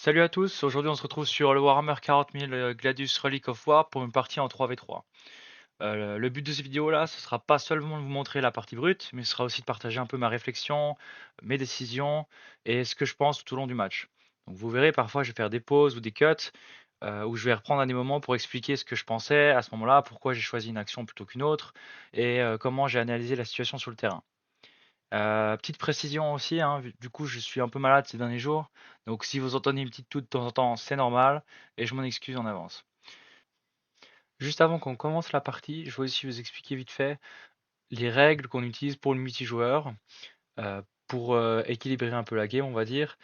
Salut à tous, aujourd'hui on se retrouve sur le Warhammer 40 000 Gladius Relic of War pour une partie en 3v3. Le but de cette vidéo là, ce sera pas seulement de vous montrer la partie brute, mais ce sera aussi de partager un peu ma réflexion, mes décisions et ce que je pense tout au long du match. Donc vous verrez, parfois je vais faire des pauses ou des cuts, où je vais reprendre à des moments pour expliquer ce que je pensais à ce moment-là, pourquoi j'ai choisi une action plutôt qu'une autre, et comment j'ai analysé la situation sur le terrain. Petite précision aussi, hein, vu du coup, je suis un peu malade ces derniers jours, donc si vous entendez une petite toux de temps en temps, c'est normal et je m'en excuse en avance. Juste avant qu'on commence la partie, je vais aussi vous expliquer vite fait les règles qu'on utilise pour le multijoueur, pour, équilibrer un peu la game, on va dire.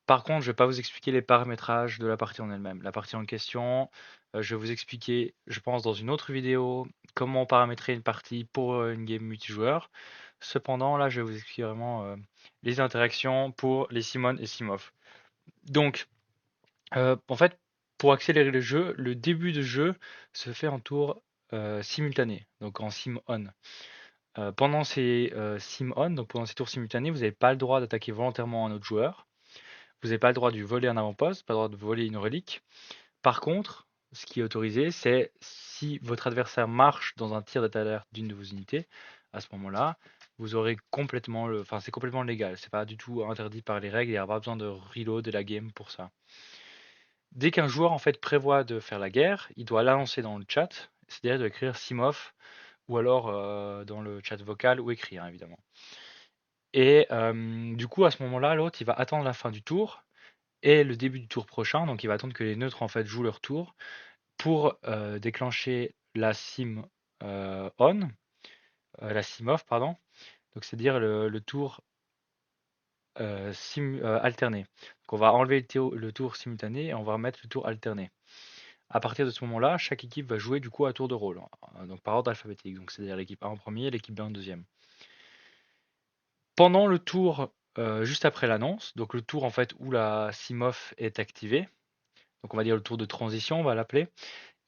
Par contre, je vais pas vous expliquer les paramétrages de la partie en elle-même. La partie en question, je vais vous expliquer, je pense dans une autre vidéo, comment paramétrer une partie pour, une game multijoueur. Cependant, là, je vais vous expliquer vraiment, les interactions pour les Simon et Simov. Donc, en fait, pour accélérer le jeu, le début de jeu se fait en tour, simultané, donc en sim on. Pendant ces, sim on, donc pendant ces tours simultanés, vous n'avez pas le droit d'attaquer volontairement un autre joueur. Vous n'avez pas le droit de voler un avant-poste, pas le droit de voler une relique. Par contre, ce qui est autorisé, c'est si votre adversaire marche dans un tir d'attaque d'alerte d'une de vos unités, à ce moment-là, vous aurez complètement enfin, c'est complètement légal. C'est pas du tout interdit par les règles. Il n'y a pas besoin de reload de la game pour ça. Dès qu'un joueur en fait prévoit de faire la guerre, il doit l'annoncer dans le chat, c'est-à-dire de écrire Simov ou alors dans le chat vocal ou écrit, hein, évidemment. Et du coup, à ce moment-là, l'autre, il va attendre la fin du tour et le début du tour prochain. Donc, il va attendre que les neutres en fait jouent leur tour pour déclencher la sim on, la sim off, pardon. Donc, c'est-à-dire le tour alterné. Donc, on va enlever le tour simultané et on va remettre le tour alterné. À partir de ce moment-là, chaque équipe va jouer du coup à tour de rôle, donc par ordre alphabétique. Donc, c'est-à-dire l'équipe A en premier, l'équipe B en deuxième. Pendant le tour, juste après l'annonce, donc le tour en fait où la sim off est activée, donc on va dire le tour de transition, on va l'appeler.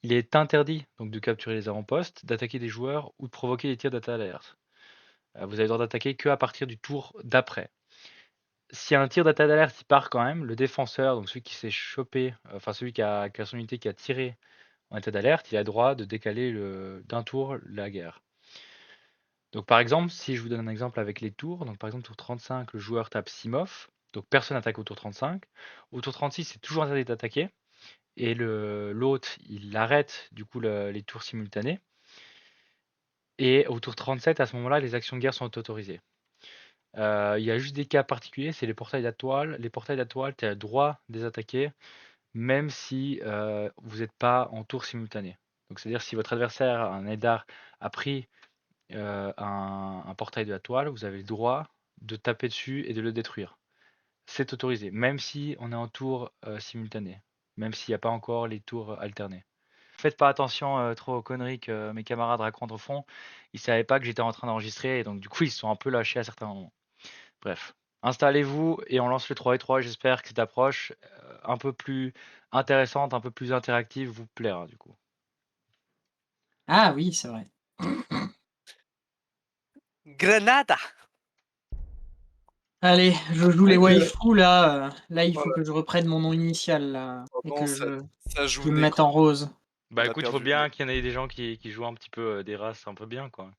Il est interdit donc de capturer les avant-postes, d'attaquer des joueurs ou de provoquer des tirs d'attaque d'alerte. Vous avez le droit d'attaquer que à partir du tour d'après. S'il y a un tir d'attaque d'alerte qui part quand même, le défenseur, donc celui qui s'est chopé, enfin celui qui a son unité qui a tiré en état d'alerte, il a le droit de décaler d'un tour la guerre. Donc par exemple, si je vous donne un exemple avec les tours, donc par exemple tour 35, le joueur tape Simov, donc personne n'attaque au tour 35. Au tour 36, c'est toujours interdit d'attaquer, et l'autre, il arrête du coup les tours simultanés. Et au tour 37, à ce moment-là, les actions de guerre sont autorisées. Il y a juste des cas particuliers, c'est les portails d'atoile. Les portails d'atoile, tu as le droit de les attaquer, même si vous n'êtes pas en tour simultané. Donc c'est-à-dire si votre adversaire, un Eldar, a pris un portail de la toile, vous avez le droit de taper dessus et de le détruire. C'est autorisé, même si on est en tour simultané, même s'il n'y a pas encore les tours alternés. Faites pas attention trop aux conneries que mes camarades racontent au fond. Ils savaient pas que j'étais en train d'enregistrer et donc du coup ils se sont un peu lâchés à certains moments. Bref, installez-vous et on lance le 3v3. J'espère que cette approche un peu plus intéressante, un peu plus interactive vous plaira du coup. Ah oui, c'est vrai. Grenada! Allez, je joue les OK. waifus là, là il faut Voilà, que je reprenne mon nom initial là et pendant que ça ça je joue me mette en Necron. rose. Bah On a écoute, il faut perdu bien qu'il y en ait des gens qui jouent un petit peu des races un peu bien quoi.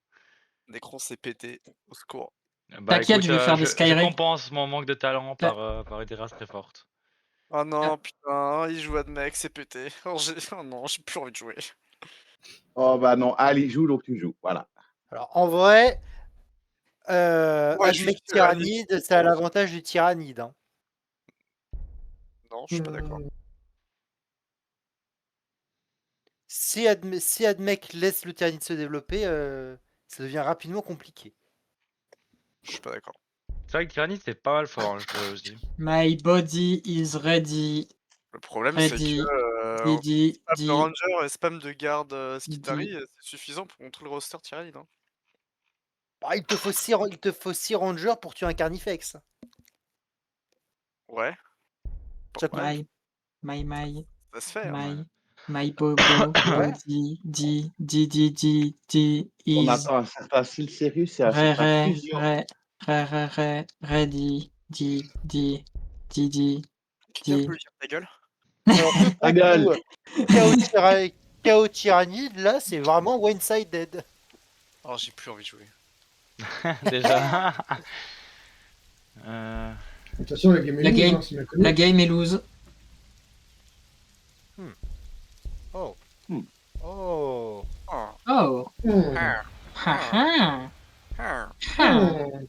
Necron s'est pété, au secours. Bah T'inquiète, écoute, je vais faire des je Skyray. compense mon manque de talent T'in par des races très fortes. Oh t'in non, putain, il joue à mec, c'est pété. Oh non, j'ai plus envie de jouer. Oh bah non, Ali joue, donc tu joues, voilà. Alors en vrai, Moi, je suis Admech tyrannique. Tyrannide, ça a l'avantage du Tyrannide, hein. Non, je suis pas d'accord. Mmh. Si Admech laisse le Tyrannide se développer, ça devient rapidement compliqué. Je suis pas d'accord. C'est vrai que Tyranny c'est pas mal fort, hein, je trouvais aussi. My body is ready, Le problème, c'est que, ready, Didi, spam de di, ranger et spam de garde, di. Skitari, c'est suffisant pour montrer le roster Tyrannide, hein. Bah, il te faut 6 rangers pour tuer un Carnifex. Ouais, Chapman? My, my, ça se fait, hein. my, my bobo, Ouais. body, di On is attend un certain Silcerius et un re, certain re, Fusion. re, re, ready, di, di. Qui a Di. pu le dire ta gueule? Alors, Ta gueule. Chaos Tyranny, là, c'est vraiment one-sided. Oh, j'ai plus envie de jouer. Déjà. De toute façon, la game est La loose, game- hein, c'est bien connu. La game est loose. Oh. Hmm. Oh. Oh. Oh. Hmm. Ah. Ha ha. Ah. Ha. Hmm.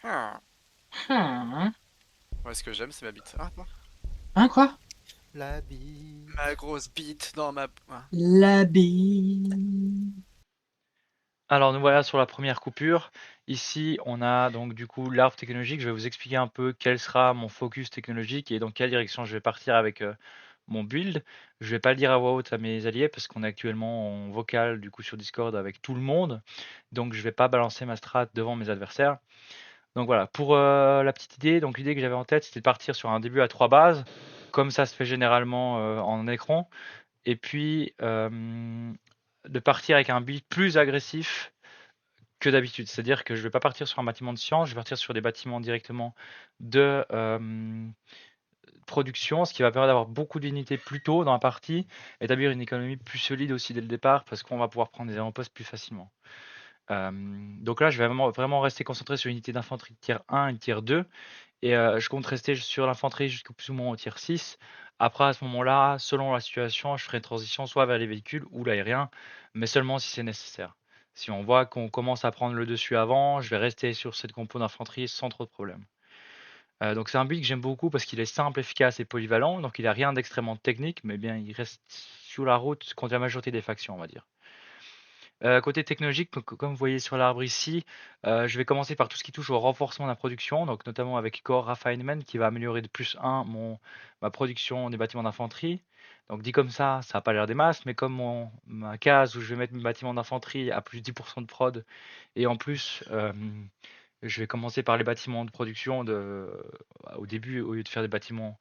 Ah. Ha. Ouais, ce que j'aime, c'est ma bite. Ah, non. Hein, quoi? La bille. Ma grosse bite dans ma... Ah. La bille. Alors nous voilà sur la première coupure. Ici on a donc du coup l'arbre technologique. Je vais vous expliquer un peu quel sera mon focus technologique et dans quelle direction je vais partir avec mon build. Je vais pas le dire à voix haute à mes alliés parce qu'on est actuellement en vocal du coup sur Discord avec tout le monde. Donc je vais pas balancer ma strat devant mes adversaires. Donc voilà, pour la petite idée, donc l'idée que j'avais en tête c'était de partir sur un début à 3 bases, comme ça se fait généralement en écran. Et puis de partir avec un build plus agressif que d'habitude. C'est-à-dire que je ne vais pas partir sur un bâtiment de science, je vais partir sur des bâtiments directement de production, ce qui va permettre d'avoir beaucoup d'unités plus tôt dans la partie, établir une économie plus solide aussi dès le départ, parce qu'on va pouvoir prendre des avant-postes plus facilement. Donc là, je vais vraiment rester concentré sur une unité d'infanterie tier 1 et tier 2, et je compte rester sur l'infanterie jusqu'au plus ou moins au tier 6. Après, à ce moment-là, selon la situation, je ferai une transition soit vers les véhicules ou l'aérien, mais seulement si c'est nécessaire. Si on voit qu'on commence à prendre le dessus avant, je vais rester sur cette compo d'infanterie sans trop de problèmes. Donc c'est un build que j'aime beaucoup parce qu'il est simple, efficace et polyvalent, donc il n'a rien d'extrêmement technique, mais bien il reste sur la route contre la majorité des factions, on va dire. Côté technologique, comme vous voyez sur l'arbre ici, je vais commencer par tout ce qui touche au renforcement de la production, donc notamment avec Core Refinement qui va améliorer de plus 1 ma production des bâtiments d'infanterie. Donc dit comme ça n'a pas l'air des masses, mais comme ma case où je vais mettre mes bâtiments d'infanterie à plus de 10% de prod, et en plus je vais commencer par les bâtiments de production au début au lieu de faire des bâtiments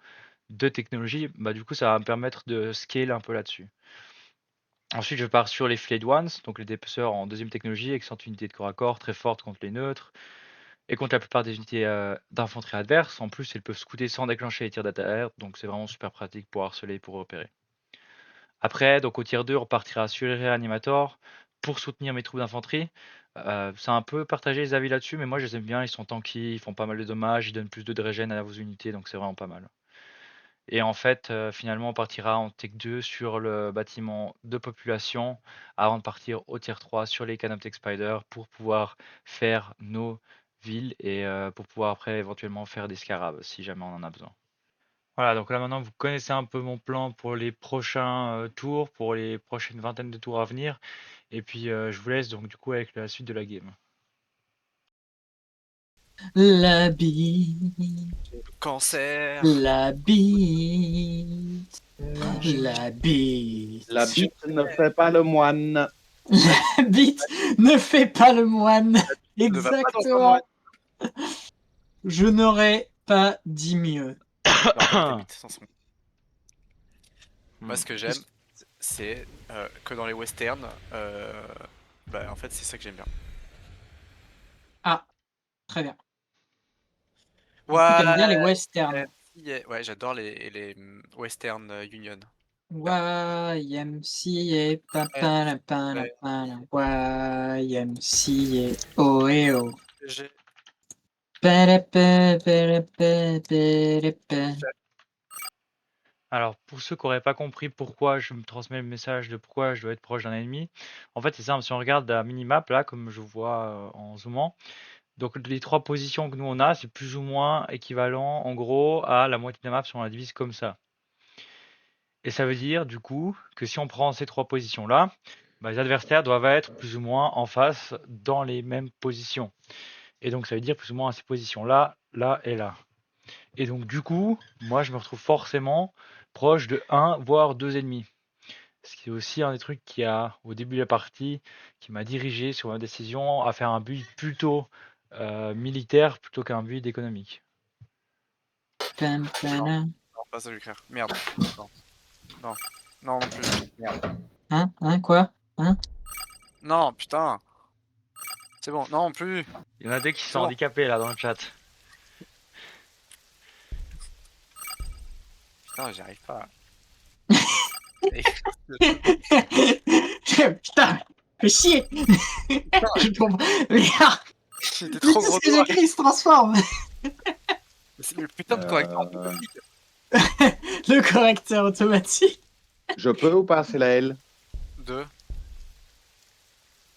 de technologie, bah du coup ça va me permettre de scale un peu là-dessus. Ensuite, je pars sur les Flayed Ones, donc les dépeceurs en deuxième technologie, excellente unité de corps à corps, très forte contre les neutres, et contre la plupart des unités d'infanterie adverses. En plus, elles peuvent scouter sans déclencher les tirs d'attaque, donc c'est vraiment super pratique pour harceler et pour repérer. Après, donc au tier 2, on partira sur les réanimators pour soutenir mes troupes d'infanterie. C'est un peu partagé les avis là-dessus, mais moi je les aime bien, ils sont tanky, ils font pas mal de dommages, ils donnent plus de régène à vos unités, donc c'est vraiment pas mal. Et en fait, finalement, on partira en Tech 2 sur le bâtiment de population avant de partir au tier 3 sur les Canoptech Spider pour pouvoir faire nos villes et pour pouvoir après éventuellement faire des scarabs si jamais on en a besoin. Voilà, donc là maintenant vous connaissez un peu mon plan pour les prochains tours, pour les prochaines vingtaines de tours à venir. Et puis je vous laisse donc du coup avec la suite de la game. La bille. Cancer. La bille. La bille. La bite ne fait pas le moine. La bite ne fait pas le moine. Ne va pas dans un Exactement. moine. Je n'aurais pas dit mieux. Alors, comme ta bite, sans son. Moi, Hmm. ce que j'aime, c'est que dans les westerns, bah, en fait, c'est ça que j'aime bien. Ah, très bien. Ouais, T'aimes bien les westerns. ouais, j'adore les western union. YMCA, papala, pala, pala, YMCA, oh et oh. J'ai- Pere, pere, pere, pere, pere. Alors, pour ceux qui n'auraient pas compris pourquoi je me transmets le message de pourquoi je dois être proche d'un ennemi, en fait, c'est simple. Si on regarde la minimap, là, comme je vois en zoomant, donc les 3 positions que nous on a, c'est plus ou moins équivalent, en gros, à la moitié de la map si on la divise comme ça. Et ça veut dire, du coup, que si on prend ces 3 positions-là, bah, les adversaires doivent être plus ou moins en face dans les mêmes positions. Et donc, ça veut dire plus ou moins à ces positions-là, là et là. Et donc, du coup, moi, je me retrouve forcément proche de 1, voire 2 ennemis. Ce qui est aussi un des trucs qui a, au début de la partie, qui m'a dirigé sur ma décision à faire un build plutôt militaire plutôt qu'un build économique. Pam, pala. Non, pas ça, l'écrire. Merde. Non. Non. Non, non plus. Merde. Hein, quoi? Hein? Non, putain. C'est bon. Non, plus. Il y en a 2 qui sont bon. handicapés là dans le chat. Putain, j'y arrive pas. Putain, fais chier. Je comprends. Merde, C'était mais trop tout gros ce que doigt. j'écris se transforme. C'est le putain de correcteur Euh, automatique. Le correcteur automatique. Je peux ou pas, c'est la L? Deux.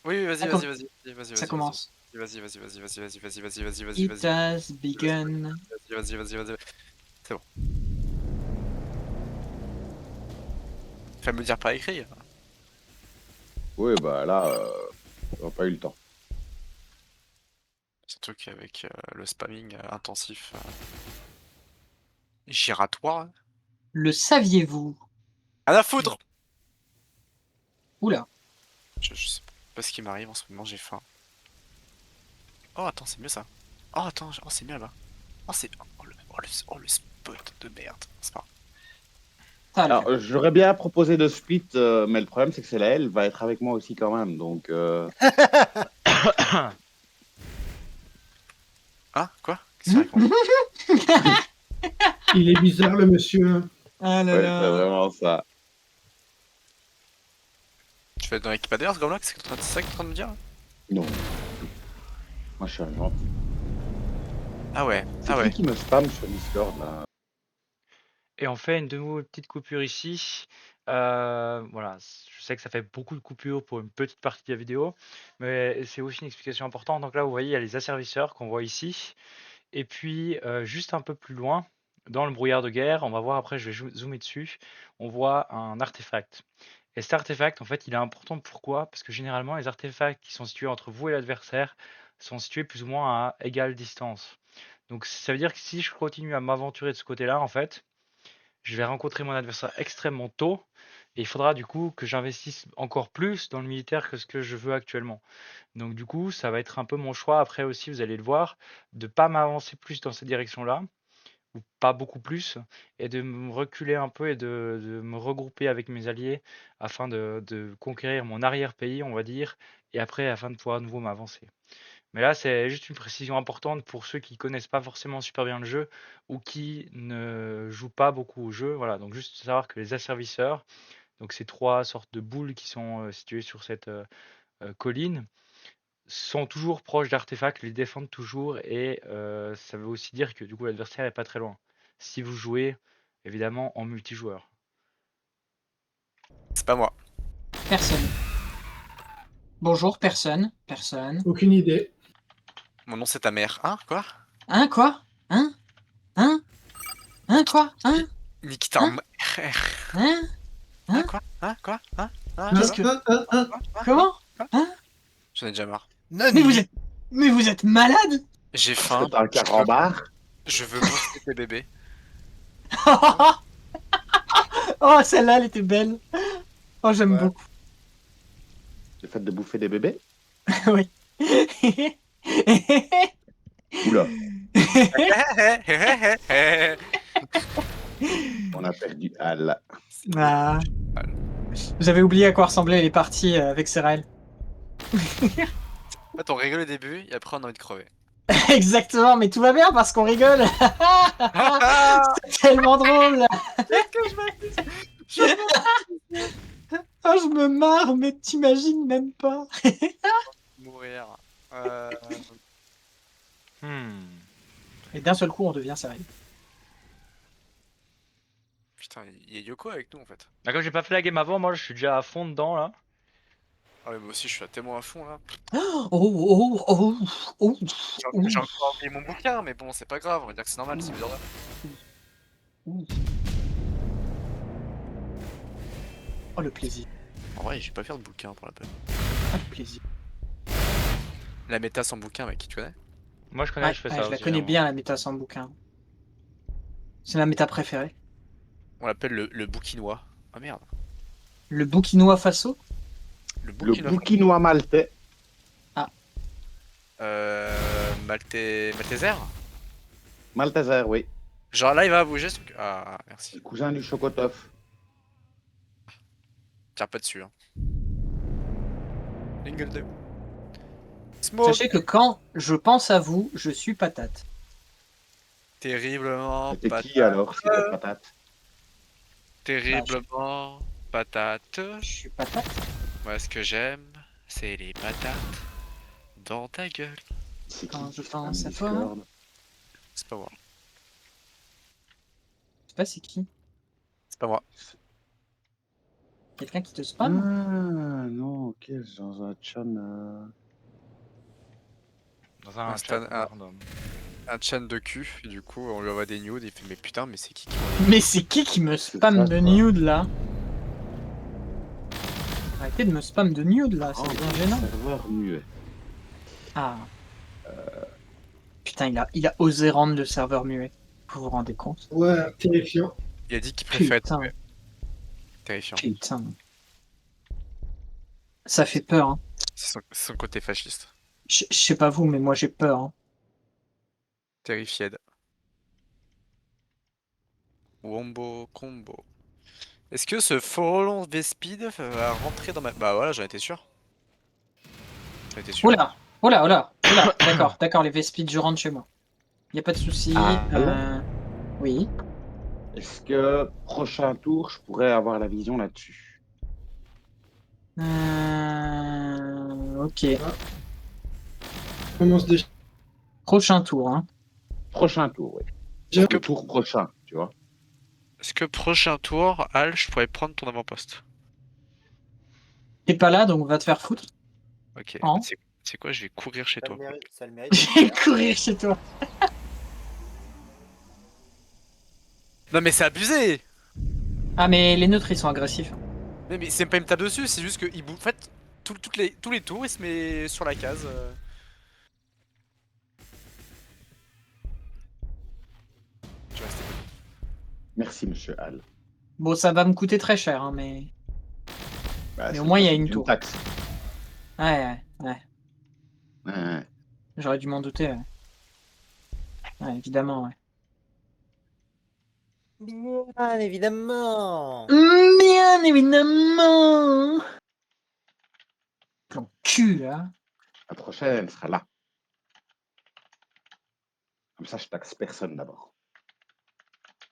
Oui, vas-y, Ça vas-y, vas-y, vas-y, Ça commence. vas-y, vas-y, vas-y, vas-y, vas-y, vas-y, vas-y, vas-y, vas-y, It vas-y, has begun. vas-y, vas-y, vas-y. C'est bon. Fais me le dire par écrit. Oui, bah là, on n'a pas eu le temps. Surtout qu'avec le spamming intensif giratoire. Le saviez-vous? À la foudre. Oula. Je sais pas ce qui m'arrive en ce moment, j'ai faim. Oh, attends, c'est mieux ça. Oh, attends, oh, c'est mieux là. Oh, c'est. Oh, le spot de merde. C'est pas. Ça va le faire. Alors, j'aurais bien proposé de split, mais le problème, c'est que c'est la L va être avec moi aussi quand même. Donc, Hein? Quoi? Qu'est-ce que tu réponds? Il est bizarre, le monsieur. Ah là ouais, là. c'est vraiment ça. Tu vas être dans l'équipe ADR, ce gomme-là? C'est ça que t'es en train de me dire? Non. Moi, je suis un gentil. Ah ouais, C'est ah ouais. qui me spam sur Discord, là? Et on fait une de nouveau petite coupure ici. Voilà, je sais que ça fait beaucoup de coupures pour une petite partie de la vidéo, mais c'est aussi une explication importante. Donc là, vous voyez, il y a les asservisseurs qu'on voit ici. Et puis, juste un peu plus loin, dans le brouillard de guerre, on va voir après, je vais zoomer dessus, on voit un artefact. Et cet artefact, en fait, il est important. Pourquoi? Parce que généralement, les artefacts qui sont situés entre vous et l'adversaire sont situés plus ou moins à égale distance. Donc ça veut dire que si je continue à m'aventurer de ce côté-là, en fait, je vais rencontrer mon adversaire extrêmement tôt. Et il faudra du coup que j'investisse encore plus dans le militaire que ce que je veux actuellement. Donc du coup, ça va être un peu mon choix. Après aussi, vous allez le voir, de pas m'avancer plus dans cette direction-là, ou pas beaucoup plus, et de me reculer un peu et de me regrouper avec mes alliés afin de conquérir mon arrière-pays, on va dire, et après afin de pouvoir à nouveau m'avancer. Mais là, c'est juste une précision importante pour ceux qui connaissent pas forcément super bien le jeu ou qui ne jouent pas beaucoup au jeu. Voilà, donc juste savoir que les asservisseurs, donc ces trois sortes de boules qui sont situées sur cette colline, sont toujours proches d'artefacts, les défendent toujours et ça veut aussi dire que du coup l'adversaire est pas très loin. Si vous jouez évidemment en multijoueur. C'est pas moi. Personne. Bonjour, personne. Personne. Aucune idée. Mon nom c'est ta mère. Hein? Quoi? Hein, quoi? Hein? Hein? Hein, quoi? Hein? Nikita. Hein? Hein? Hein? Hein? Quoi? Hein? Quoi? Hein? Qu'est-ce que... Comment? Hein? J'en ai déjà marre. Mais vous êtes malade? J'ai faim. C'est un carambar. Je veux bouffer tes bébés. Oh, celle-là, elle était belle. Oh, j'aime Ouais. beaucoup. Le fait de bouffer des bébés? Oui. Oula, on a perdu Al. Ah. J'avais oublié à quoi ressemblaient les parties avec Serael. En fait, on rigole au début et après on a envie de crever. Exactement, mais tout va bien parce qu'on rigole. C'est tellement drôle. Oh, je me marre, mais t'imagines même pas. Mourir. Et d'un seul coup, on devient Serael. Putain, il y a Yoko avec nous en fait. Bah, comme j'ai pas fait la game avant, moi je suis déjà à fond dedans là. Ah ouais, moi aussi je suis tellement à fond là. Oh, oh, oh, oh. J'ai encore oublié mon bouquin, mais bon, c'est pas grave, on va dire que c'est normal, c'est bizarre. Oh, le plaisir. En vrai, j'ai pas faire de bouquin pour la peine. Oh, le plaisir. La méta sans bouquin, mec, tu connais? Moi je connais, Ouais, je fais ouais, ça je la aussi, connais vraiment. bien, la méta sans bouquin. C'est ma méta préférée. On l'appelle le bouquinois. Ah merde. Le Burkina Faso. Le Le bouquinois. bouquinois maltais. Malteser? Malteser, oui. Genre là, il va bouger ce truc. Ah, merci. Le cousin du Chocotoff. Tire pas dessus. Hein. Jingle 2. Smoke. Sachez que quand je pense à vous, je suis patate. Terriblement C'était pas. qui alors, c'était patate? Terriblement patate. Je suis patate. Moi, ce que j'aime, c'est les patates dans ta gueule. C'est Quand qui je spam pense à toi. Discord C'est pas moi. Je sais pas c'est qui. C'est pas moi. Quelqu'un qui te Ah spam. non, ok, c'est dans un chat. Dans un C'est chat un- random. Un chan de cul. Et du coup, on lui envoie des nudes. Il fait, mais putain, mais c'est qui Mais c'est qui me C'est spam ça, de quoi. nude là? Arrêtez de me spam de nude là, Oh, c'est bien gênant. serveur muet. Ah. Putain, il a osé rendre le serveur muet. Vous vous rendez compte? Ouais, terrifiant. Il a dit qu'il préférait être Putain, muet. Terrifiant. putain. Ça fait peur, hein. C'est son côté fasciste. Je sais pas vous, mais moi j'ai peur. Hein. Terrified. Wombo combo. Est-ce que ce Frolon V-Speed va rentrer dans ma... Bah voilà, j'en étais sûr. J'en étais sûr. Oula, oula, oula, oula. D'accord, les Vespides, je rentre chez moi. Y a pas de souci. Ah, Oui. Est-ce que prochain tour, je pourrais avoir la vision là-dessus? Ok. Commence déjà. Prochain tour. Hein. Prochain tour, oui. Déjà- Le tour prochain, tu vois. Est-ce que prochain tour, Al, je pourrais prendre ton avant-poste? T'es pas là, donc va te faire foutre. Ok. Hein C'est quoi, je vais courir chez toi. Ça le mérite. Je vais courir chez toi. Non mais c'est abusé! Ah, mais les neutres, ils sont agressifs. Mais c'est même pas une tape dessus, c'est juste qu'il bouffe. En fait, tous les tours, il se met sur la case. Je vais rester poli. Merci, monsieur Hall. Bon, ça va me coûter très cher, hein, mais... Bah, Mais c'est au moins, il y a le une principe tour. d'une taxe. Ouais. Ouais. J'aurais dû m'en douter, ouais. Ouais, évidemment, ouais. Bien évidemment. Bien évidemment. Plan cul, là. La prochaine, elle sera là. Comme ça, je taxe personne d'abord.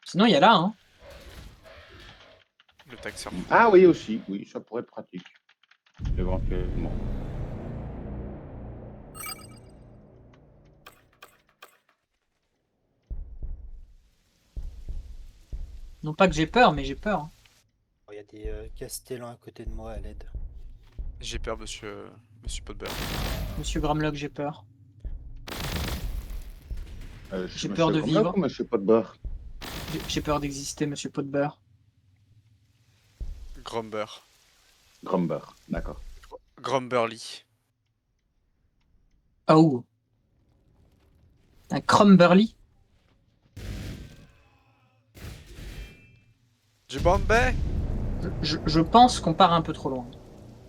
Sinon, il y a là, hein. Le taxeur. Ah oui, aussi. Oui, ça pourrait être pratique. Éventuellement. Non pas que j'ai peur, mais j'ai peur. Hein. Il y a des castellans à côté de moi à l'aide. J'ai peur, monsieur Potbear. Monsieur Gramlock, j'ai peur. J'ai Monsieur peur de Gromlock vivre. ou monsieur Potbear? J'ai peur d'exister, monsieur pot de beurre. Grumber. Grumber, d'accord. Grumberly. Oh. Un Crumberly. Du Bombay? Je pense qu'on part un peu trop loin.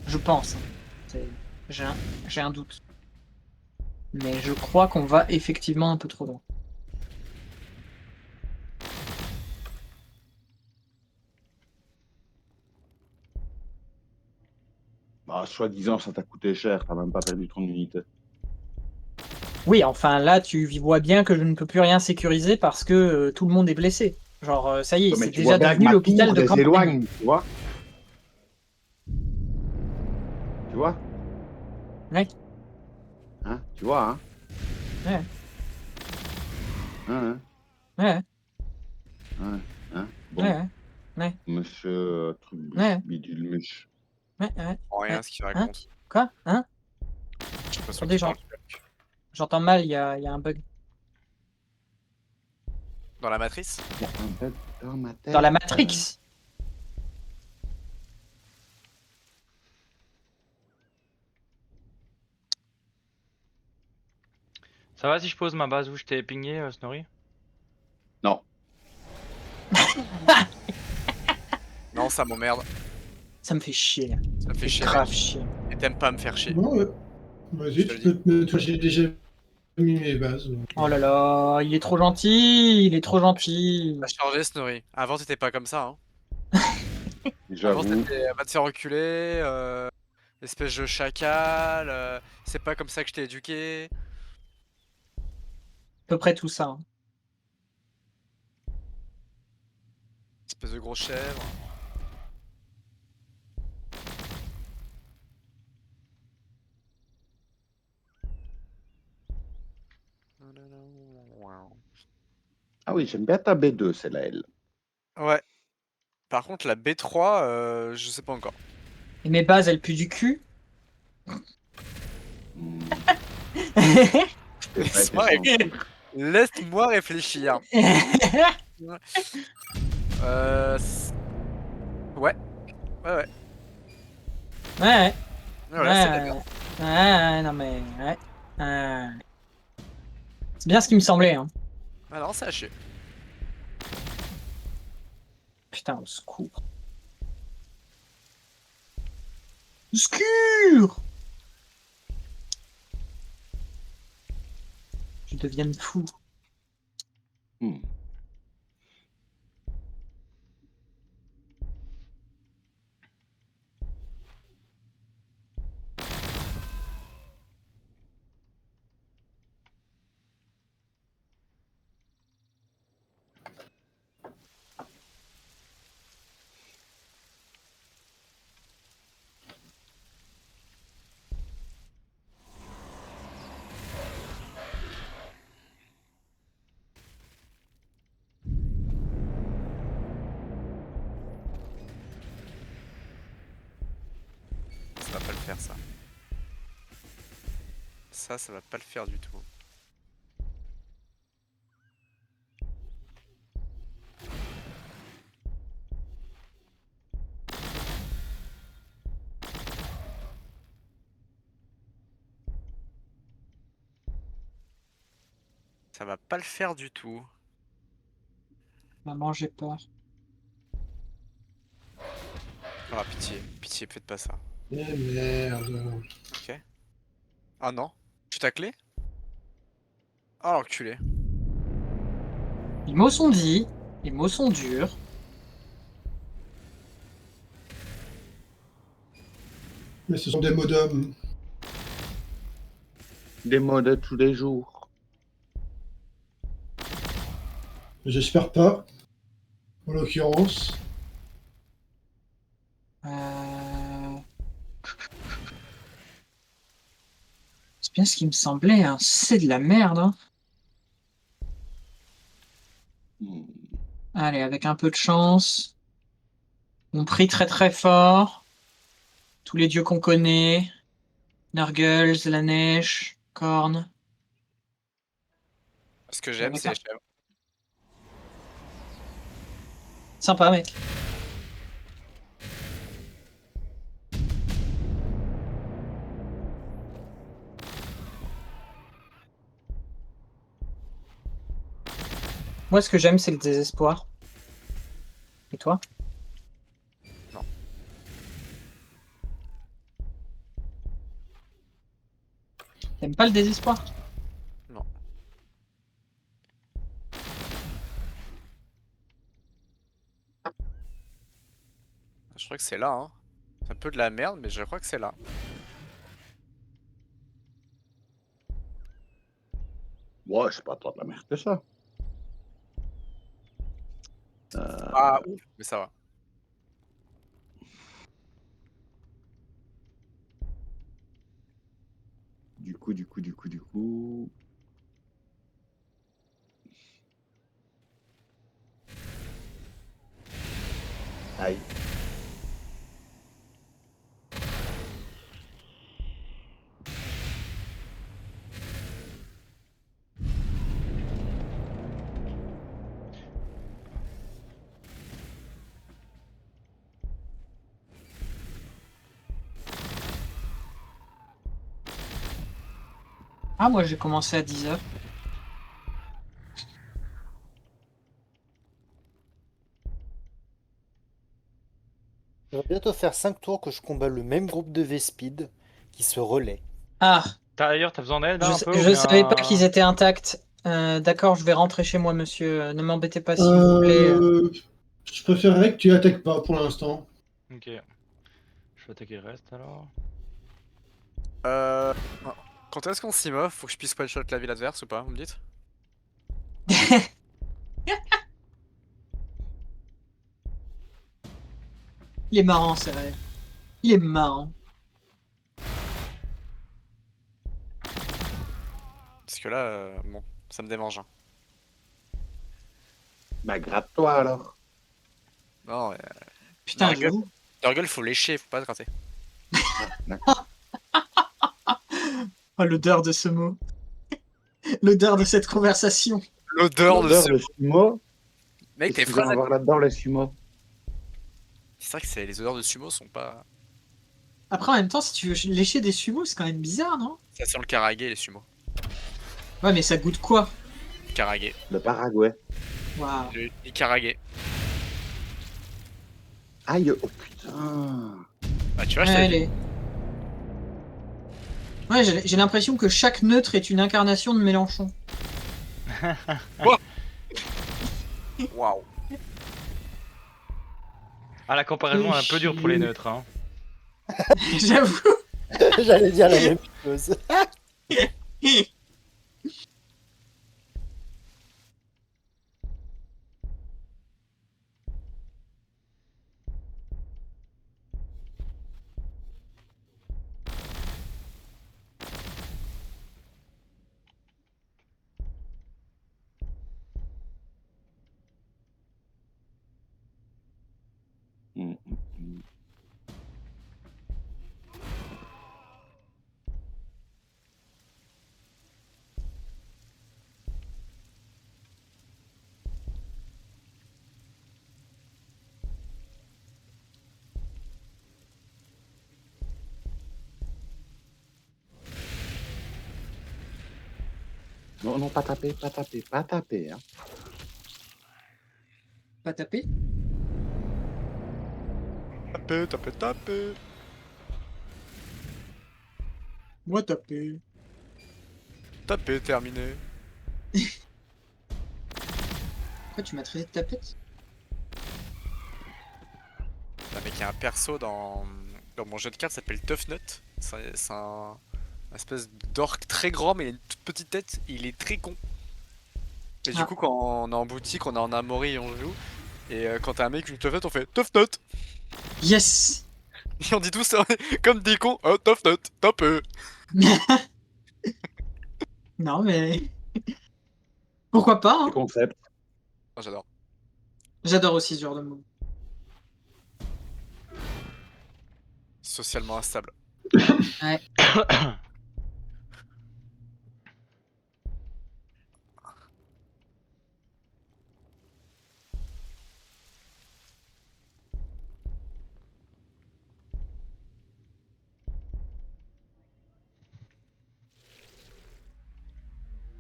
Je pense. Hein. J'ai un doute. Mais je crois qu'on va effectivement un peu trop loin. Bah, soi-disant, ça t'a coûté cher. T'as même pas perdu ton unité. Oui, enfin là, tu vois bien que je ne peux plus rien sécuriser parce que tout le monde est blessé. Genre, ça y est, Ouais, mais c'est tu vois déjà bien que devenu ma l'hôpital tour de les campagne. éloigne, tu vois? Tu vois? Ouais. Hein? Tu vois, hein? Ouais. Hein, Ouais, hein, hein? Bon, ouais, monsieur truc Ouais. bidule muche. ouais. Rien, Ouais. ce qu'il raconte. Quoi? Hein? J'ai l'impression Attendez, qu'il parle j'entends mal, il y a un bug. dans la matrice. Il y a un bug dans ma tête. Dans la Matrix. Ça va si je pose ma base où je t'ai pingé, Snorri? Non. Non, ça m'emmerde. Ça me fait chier. Là. Ça me fait Ça chier. grave mec. chier. Et t'aimes pas me faire chier. Bon, vas-y, Je te tu le peux te mettre. J'ai déjà mis mes bases. donc. Oh là là, il est trop gentil, il est trop gentil. T'as changé, Snorri. Avant, t'étais pas comme ça. Hein. Avant, J'avoue. t'étais va te faire reculer. Espèce de chacal. C'est pas comme ça que je t'ai éduqué. À peu près tout ça. Hein. Espèce de gros chèvre. Ah oui, j'aime bien ta B2, c'est la L. Ouais. Par contre, la B3, je sais pas encore. Et mes bases, elles puent du cul. Hmm, Laisse-moi été ré- Laisse-moi réfléchir. Euh... c- Ouais, ouais, ouais. Ouais, Voilà, c'est la ouais, merde. ouais, non mais, ouais. Ouais. C'est bien ce qui me semblait, hein. Ah non, c'est haché. Putain, au secours. Au secours! Je deviens fou. Hmm. Ça va pas le faire, ça. Ça va pas le faire du tout. Ça va pas le faire du tout. Maman, j'ai peur. Ah, pitié, pitié, faites pas ça. Eh merde. Ok. Ah non. Tu t'as clé? Ah, l'enculé. Les mots sont dits, les mots sont durs. Mais ce sont des modems. Des mots de tous les jours. J'espère pas. En l'occurrence. Euh, C'est bien ce qui me semblait, hein. C'est de la merde, hein. Hmm. Allez, avec un peu de chance. On prie très très fort. Tous les dieux qu'on connaît. Nurgles, la neige, Korn. Ce que Et j'aime, avec c'est un... les chèvres. Sympa, mec. Moi, ce que j'aime, c'est le désespoir. Et toi? Non. T'aimes pas le désespoir? Non. Je crois que c'est là, hein. C'est un peu de la merde, mais je crois que c'est là. Ouais, c'est pas tant de la merde que ça. Ah, ouf, mais ça va. Du coup. Aïe. Ah, moi, j'ai commencé à 10h. Ça va bientôt faire 5 tours que je combats le même groupe de V-Speed qui se relaie. Ah, D'ailleurs, t'as besoin d'aide je, là, un sais- peu ou je savais pas qu'ils bien... étaient intacts. D'accord, je vais rentrer chez moi, monsieur. Ne m'embêtez pas, s'il vous plaît. Je préférerais que tu attaques pas pour l'instant. Ok. Je vais attaquer le reste alors. Euh... Quand est-ce qu'on s'y meut? Faut que je puisse one-shot la ville adverse ou pas, vous me dites? Il est marrant, c'est vrai. Il est marrant. Parce que là, bon, ça me démange. Hein. Bah, gratte-toi alors. Non, Putain, Nurgle, j'avoue. Nurgle, faut lécher, faut pas se gratter. D'accord. Oh, l'odeur de ce mot. L'odeur de cette conversation. L'odeur de L'odeur ce... de sumo. Mec, Qu'est-ce tes qu'ils vont phrases... avoir là-dedans, le sumo? C'est vrai que les odeurs de sumo sont pas... Après, en même temps, si tu veux lécher des sumos, c'est quand même bizarre, non? Ça sent le karage, les sumo. Ouais, mais ça goûte quoi? Karage. Le Paraguay. Waouh. Les karage. Aïe, oh putain. Bah tu vois, je t'avais dit. Allez. Ouais, j'ai l'impression que chaque neutre est une incarnation de Mélenchon. Waouh. Ah, la comparaison est un peu dure pour les neutres. Hein. J'avoue. J'allais dire la même chose. Mm. Non, non, pas taper, pas taper, pas taper. Hein. Pas taper? Taper. Moi taper. Taper, terminé. Pourquoi tu m'as traité de tapette? Ah, mec, il y a un perso dans mon jeu de cartes qui s'appelle Tough Nut. C'est un espèce d'orc très grand, mais il a une toute petite tête. Il est très con. Et du Ah. coup, quand on est en boutique, on est en Amaury et on joue. Et quand t'as un mec qui joue Tough Nut, on fait Tough Nut. Yes! Et on dit tous ça comme des cons. Oh, Tough Nut, tape. Non, mais. Pourquoi pas, C'est hein? concept. Ah, j'adore. J'adore aussi ce genre de mots. Socialement instable. Ouais.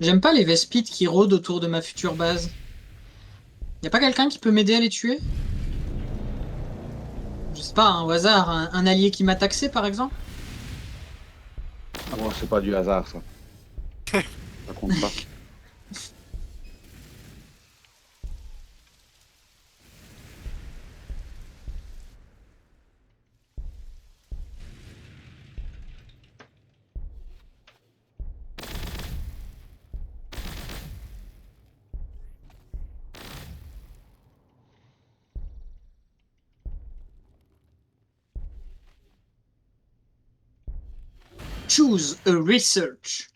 J'aime pas les Vespides qui rôdent autour de ma future base. Y a pas quelqu'un qui peut m'aider à les tuer? Je sais pas, au hasard, un allié qui m'a taxé par exemple? Ah bon, c'est pas du hasard, ça. Ça compte pas. Choose a research.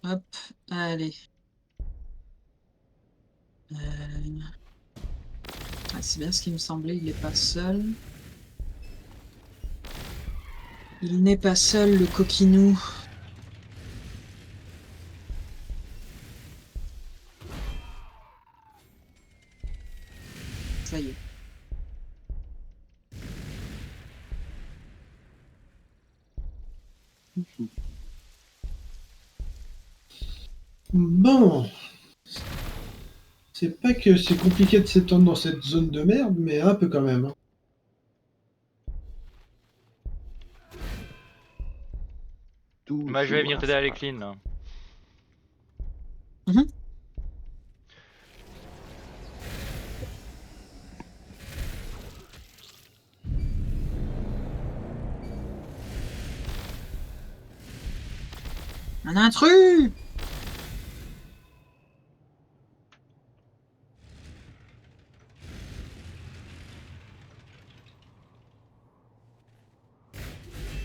Hop, allez. Ah, c'est bien ce qui me semblait, il n'est pas seul. Il n'est pas seul, le coquinou. Ça y est. Bon. C'est pas que c'est compliqué de s'étendre dans cette zone de merde, mais un peu quand même. Hein. tout. Bah, je vais venir t'aider à les clean là. Un intrus!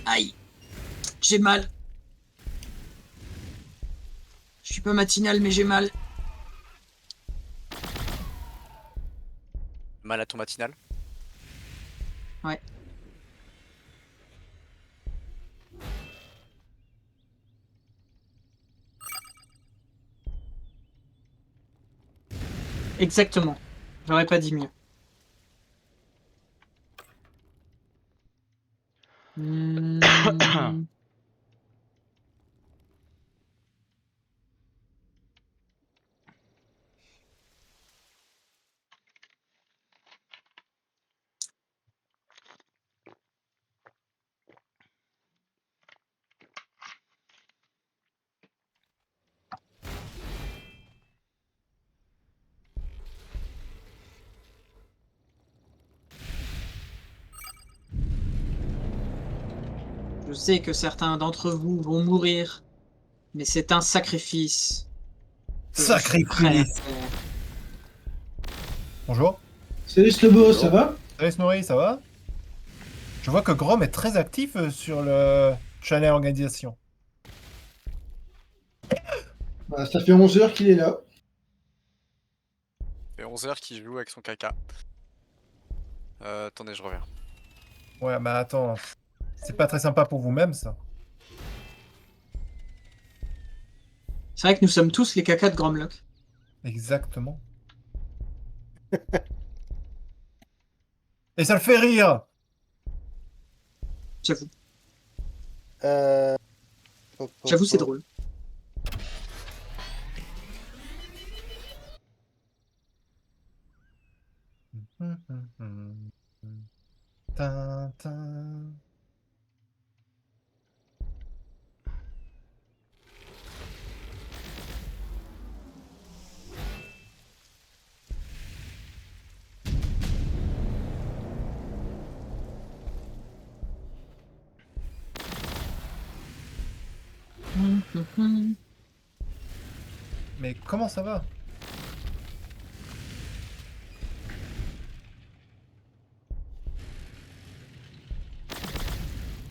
Aïe! J'ai mal. Je suis pas matinal, mais j'ai mal. Mal à ton matinal. Ouais. Exactement. J'aurais pas dit mieux. Hmm. Je sais que certains d'entre vous vont mourir, mais c'est un sacrifice que je suis prêt à Sacrifice. faire. Bonjour. Salut Slobo, ça va? Salut Snorri, ça va? Je vois que Grom est très actif sur le channel organisation. Bah, ça fait 11 heures qu'il est là. Et 11h qu'il joue avec son caca. Attendez, je reviens. Ouais, bah attends, c'est pas très sympa pour vous-même ça. C'est vrai que nous sommes tous les cacas de Gromlock. Exactement. Et ça le fait rire! J'avoue. Pop, pop, J'avoue, c'est pop. drôle. Tintin. Mais comment ça va?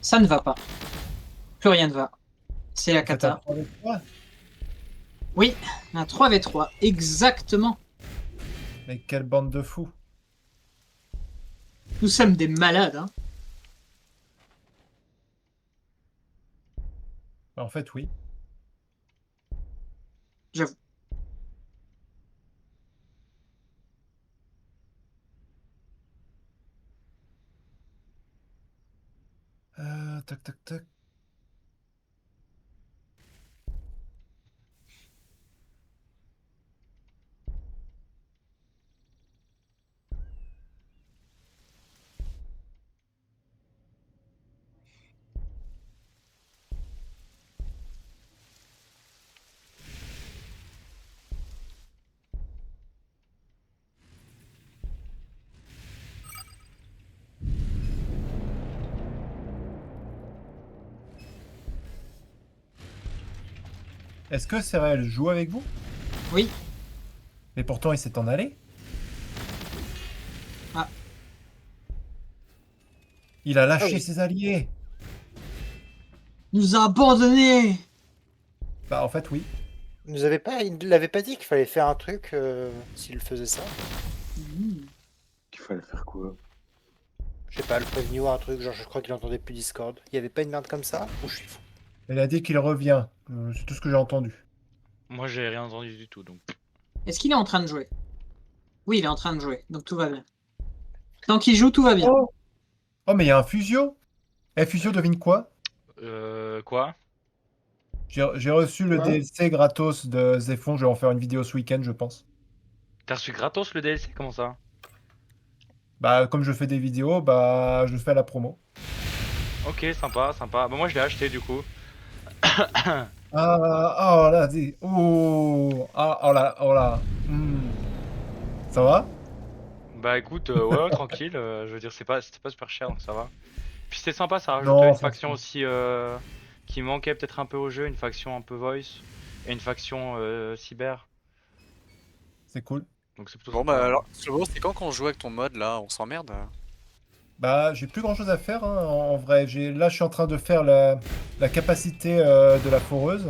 Ça ne va pas. Plus rien ne va. C'est la Vous faites un cata. 3v3? Oui, un 3v3, exactement. Mais quelle bande de fous! Nous sommes des malades, hein. En fait, oui. J'avoue. Tac tac tac. Est-ce que Céréal joue avec vous? Oui. Mais pourtant il s'est en allé. Ah. Il a lâché Ah oui. ses alliés. Il nous a abandonnés. Bah en fait oui. Il ne l'avait pas dit qu'il fallait faire un truc s'il faisait ça. Qu'il fallait faire quoi? Je sais pas, le prévenir ou un truc, genre je crois qu'il entendait plus Discord. Il y avait pas une merde comme ça? Ou je suis fou? Il a dit qu'il revient. C'est tout ce que j'ai entendu. Moi, j'ai rien entendu du tout donc. Est-ce qu'il est en train de jouer? Oui, il est en train de jouer, donc tout va bien. Tant qu'il joue, tout va bien. Oh mais il y a un Fusio. Eh Fusio devine quoi? Quoi? J'ai reçu le Quoi? DLC gratos de Zephon. Je vais en faire une vidéo ce week-end je pense. T'as reçu gratos le DLC? Comment ça? Bah comme je fais des vidéos, bah je fais la promo. Ok, sympa, sympa. Bah, moi, je l'ai acheté du coup. Ah, oh là, oh, ah, oh là. Ça va? Bah écoute, ouais, tranquille, je veux dire, c'était pas super cher, donc ça va. Puis c'était sympa, ça rajoute Non, une faction franchement, aussi qui manquait peut-être un peu au jeu, une faction un peu voice, et une faction cyber, c'est cool. donc c'est plutôt Bon sympa, bah ouais. alors, Slobo, c'est quand qu'on joue avec ton mode là? On s'emmerde? Bah, j'ai plus grand chose à faire hein, en vrai. Là, je suis en train de faire la capacité de la foreuse,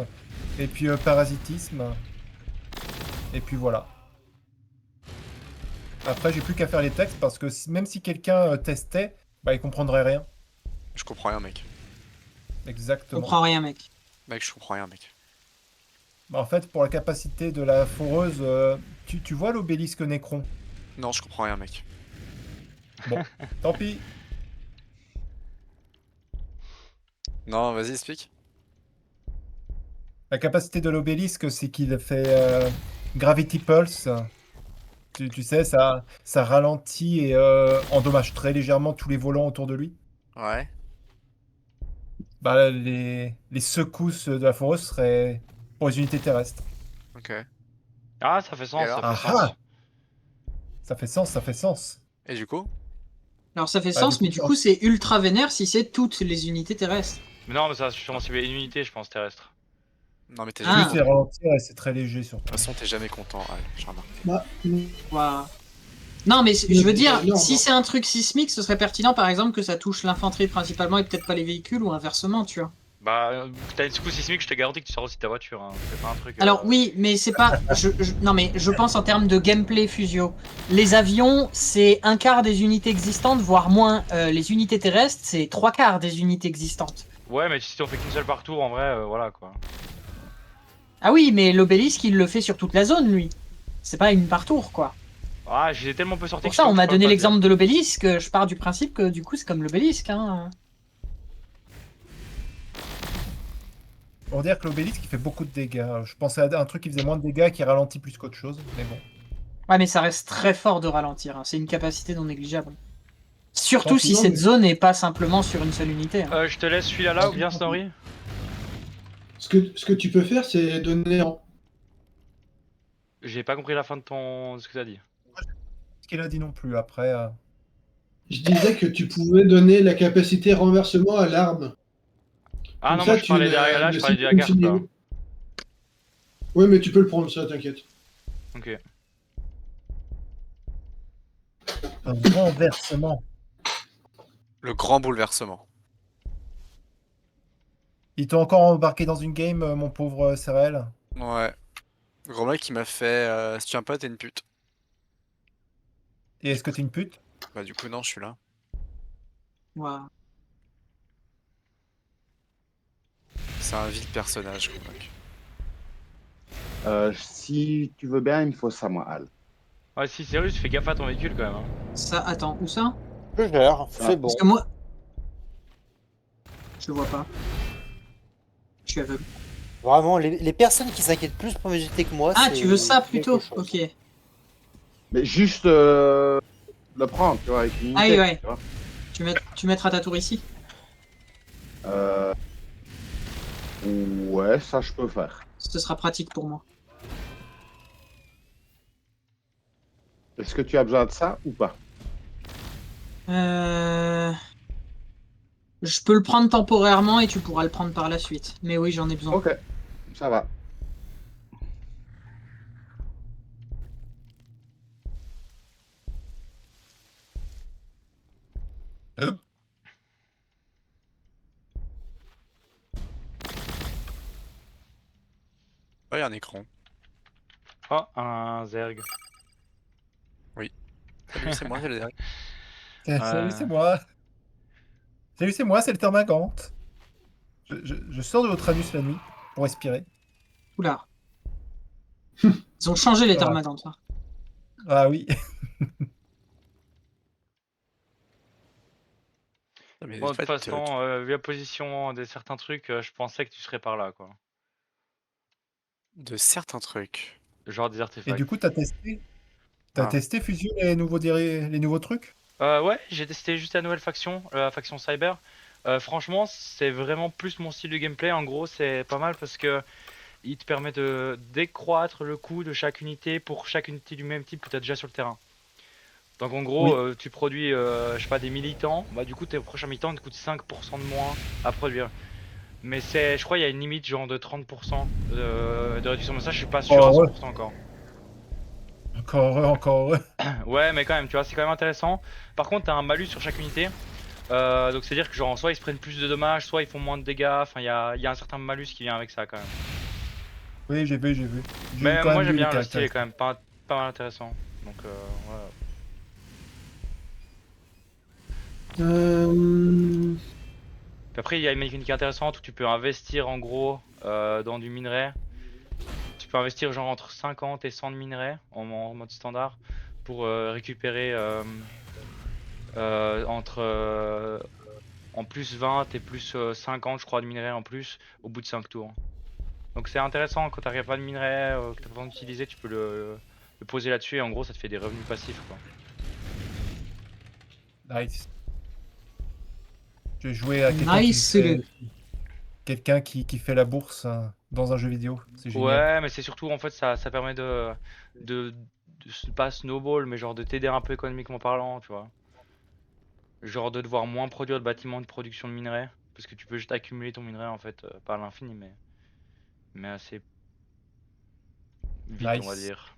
et puis parasitisme, et puis voilà. Après, j'ai plus qu'à faire les textes parce que même si quelqu'un testait, bah, il comprendrait rien. Je comprends rien, mec. Je Exactement. comprends rien, mec. Mec, je comprends rien, mec. Bah, en fait, pour la capacité de la foreuse, tu vois l'obélisque Nécron? Non, je comprends rien, mec. Bon, tant pis. Non, vas-y, explique. La capacité de l'obélisque, c'est qu'il fait Gravity Pulse. Tu sais, ça ralentit et endommage très légèrement tous les volants autour de lui. Ouais. Bah, les secousses de la foreuse seraient pour les unités terrestres. Ok. Ah, ça fait Et sens, ça alors? fait Ah sens. ah! Ça fait sens, ça fait sens. Et du coup? Alors ça fait Bah, sens, mais du tu- coup c'est ultra vénère si c'est toutes les unités terrestres. Mais non, mais ça va sûrement cibler une unité, je pense, terrestre. Non, mais t'es plus jamais Ah, c'est content. ralentir et c'est très léger De surtout. toute façon, t'es jamais content, Al, j'ai remarqué. Bah, waouh. Non, mais je veux dire, non, si non. c'est un truc sismique, ce serait pertinent par exemple que ça touche l'infanterie principalement et peut-être pas les véhicules ou inversement, tu vois. Bah, t'as une secousse sismique, je te garantis que tu sors aussi de ta voiture, hein. C'est pas un truc... Alors oui, mais c'est pas. Non, mais je pense en termes de gameplay Fusio. Les avions, c'est un quart des unités existantes, voire moins. Les unités terrestres, c'est trois quarts des unités existantes. Ouais, mais si on fait qu'une seule par tour, en vrai, voilà, quoi. Ah oui, mais l'obélisque, il le fait sur toute la zone, lui. C'est pas une par tour, quoi. Ah, j'ai tellement peu sorti Pour que ça, on m'a je peux donné pas te dire. l'exemple de l'obélisque. Je pars du principe que du coup, c'est comme l'obélisque. Hein. On dire que l'obélisque il fait beaucoup de dégâts. Je pensais à un truc qui faisait moins de dégâts, qui ralentit plus qu'autre chose, mais bon. Ouais, mais ça reste très fort de ralentir. Hein. C'est une capacité non négligeable. Surtout Tant si pis. cette zone n'est pas simplement sur une seule unité. Hein. Je te laisse celui-là là ou bien Snorri? Ce que tu peux faire, c'est donner en. J'ai pas compris la fin de ce que t'as dit. Ce qu'il a dit non plus après. Je disais que tu pouvais donner la capacité renversement à l'arme. Ah Comme non, ça, moi je parlais derrière là, je parlais de la carte, quoi. Oui, mais tu peux le prendre, ça, t'inquiète. Ok. Un renversement. Le grand bouleversement. Ils t'ont encore embarqué dans une game, mon pauvre Cérel. Ouais. Le gros mec qui m'a fait si tu es un pote, t'es une pute. Et est-ce que t'es une pute? Bah, du coup, non, je suis là. Waouh. C'est un vil personnage, gros mec. Si tu veux bien, il me faut ça, moi, Al. Ouais, si, sérieux, fais gaffe à ton véhicule quand même. Hein. Ça, attends, où ça? Je gère, Ça. c'est bon. Parce que moi. Je le vois pas. Je suis aveugle. Vraiment, les personnes qui s'inquiètent plus pour m'agiter que moi, Ah, c'est tu veux ça quelque plutôt? chose. Ok. Mais juste le prendre, tu vois, avec une Ah unité. oui, ouais. Tu vois. Tu mettras ta tour ici? Euh, Ouais, ça, je peux faire. Ce sera pratique pour moi. Est-ce que tu as besoin de ça ou pas? Je peux le prendre temporairement et tu pourras le prendre par la suite. Mais oui, j'en ai besoin. Ok, ça va. Ouais, y a un écran. Oh, un Zerg. Salut, c'est moi, c'est le dernier. Salut, c'est moi. Salut, c'est moi, c'est le Termagante. Je sors de votre anus la nuit pour respirer. Oula. Ils ont changé les Voilà. termadantes. Là. Ah oui. Ah, mais Bon, en de toute fait, façon, vu la position de certains trucs, je pensais que tu serais par là, quoi. de certains trucs. Genre des Et artefacts. du coup, t'as testé? T'as Ah. testé Fusion les nouveaux trucs? Ouais, j'ai testé juste la nouvelle faction, la faction Cyber. Franchement, c'est vraiment plus mon style de gameplay. En gros, c'est pas mal parce que il te permet de décroître le coût de chaque unité pour chaque unité du même type que tu as déjà sur le terrain. Donc en gros, Oui. tu produis, je sais pas, des militants, bah du coup tes prochains militants te coûtent 5% de moins à produire. Mais je crois il y a une limite genre de 30% de réduction, mais ça je suis pas sûr à Oh, ouais. 100% encore. Encore heureux, encore heureux. Ouais, mais quand même, tu vois, c'est quand même intéressant. Par contre, t'as un malus sur chaque unité. Donc c'est-à-dire que genre soit ils se prennent plus de dommages, soit ils font moins de dégâts. Enfin, il y a un certain malus qui vient avec ça quand même. Oui, j'ai vu, j'ai vu. J'ai Mais quand moi même j'aime lu les bien, le style est caractéristiques. quand même pas mal intéressant. Donc voilà. Euh, Puis après, il y a une mécanique intéressante où tu peux investir en gros dans du minerai. Tu peux investir genre entre 50 et 100 de minerai en mode standard pour récupérer entre en plus 20 et plus 50 je crois de minerai en plus au bout de 5 tours. Donc c'est intéressant quand t'arrives pas de minerai, que t'as pas besoin d'utiliser, tu peux le poser là-dessus et en gros ça te fait des revenus passifs quoi. Nice. J'ai joué à quelqu'un Nice. qui fait la bourse dans un jeu vidéo. C'est génial. Ouais, mais c'est surtout en fait ça permet de, pas snowball mais genre de t'aider un peu économiquement parlant, tu vois. Genre de devoir moins produire de bâtiments de production de minerais parce que tu peux juste accumuler ton minerai en fait pas à l'infini mais assez vite on va Nice. dire.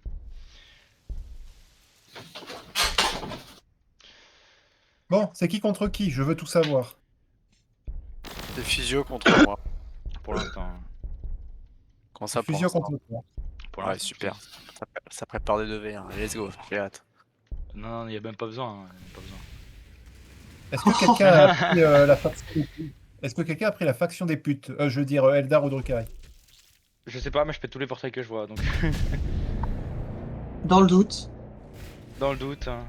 Bon, c'est qui contre qui? Je veux tout savoir. C'est Physio contre moi. Pour l'instant. Comment ça pour Fusion l'instant? contre toi. Pour Ouais, l'instant. super. Ça prépare des devers. Hein. Let's go, j'ai hâte. Non, il y a même pas besoin. Hein, y a même pas besoin. Est-ce que quelqu'un a pris la faction des putes? Est-ce que quelqu'un a pris la faction des putes? Je veux dire Eldar ou Drukhari. Je sais pas, mais je pète tous les portails que je vois donc Dans le doute. dans le doute. Hein.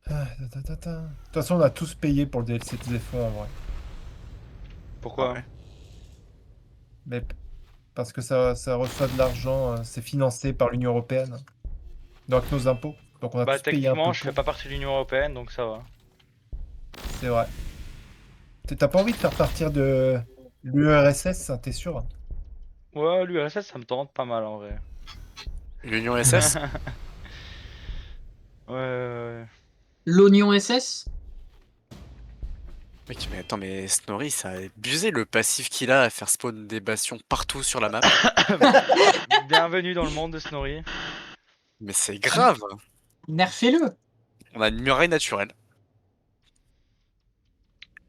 De toute façon, on a tous payé pour le DLC de Zephyr en vrai. Pourquoi? Ah ouais. Mais parce que ça reçoit de l'argent, c'est financé par l'Union Européenne. Donc nos impôts. Donc on a Bah tous payé un techniquement peu je fais pour. pas partie de l'Union Européenne donc ça va. C'est vrai. T'as pas envie de faire partir de l'URSS, t'es sûr? Ouais, l'URSS ça me tente pas mal en vrai. L'Union SS? Ouais. L'oignon SS. Mec, mais attends, mais Snorri, ça a abusé le passif qu'il a à faire spawn des bastions partout sur la map. Bienvenue dans le monde de Snorri. Mais c'est grave! Nerfez-le. On a une muraille naturelle.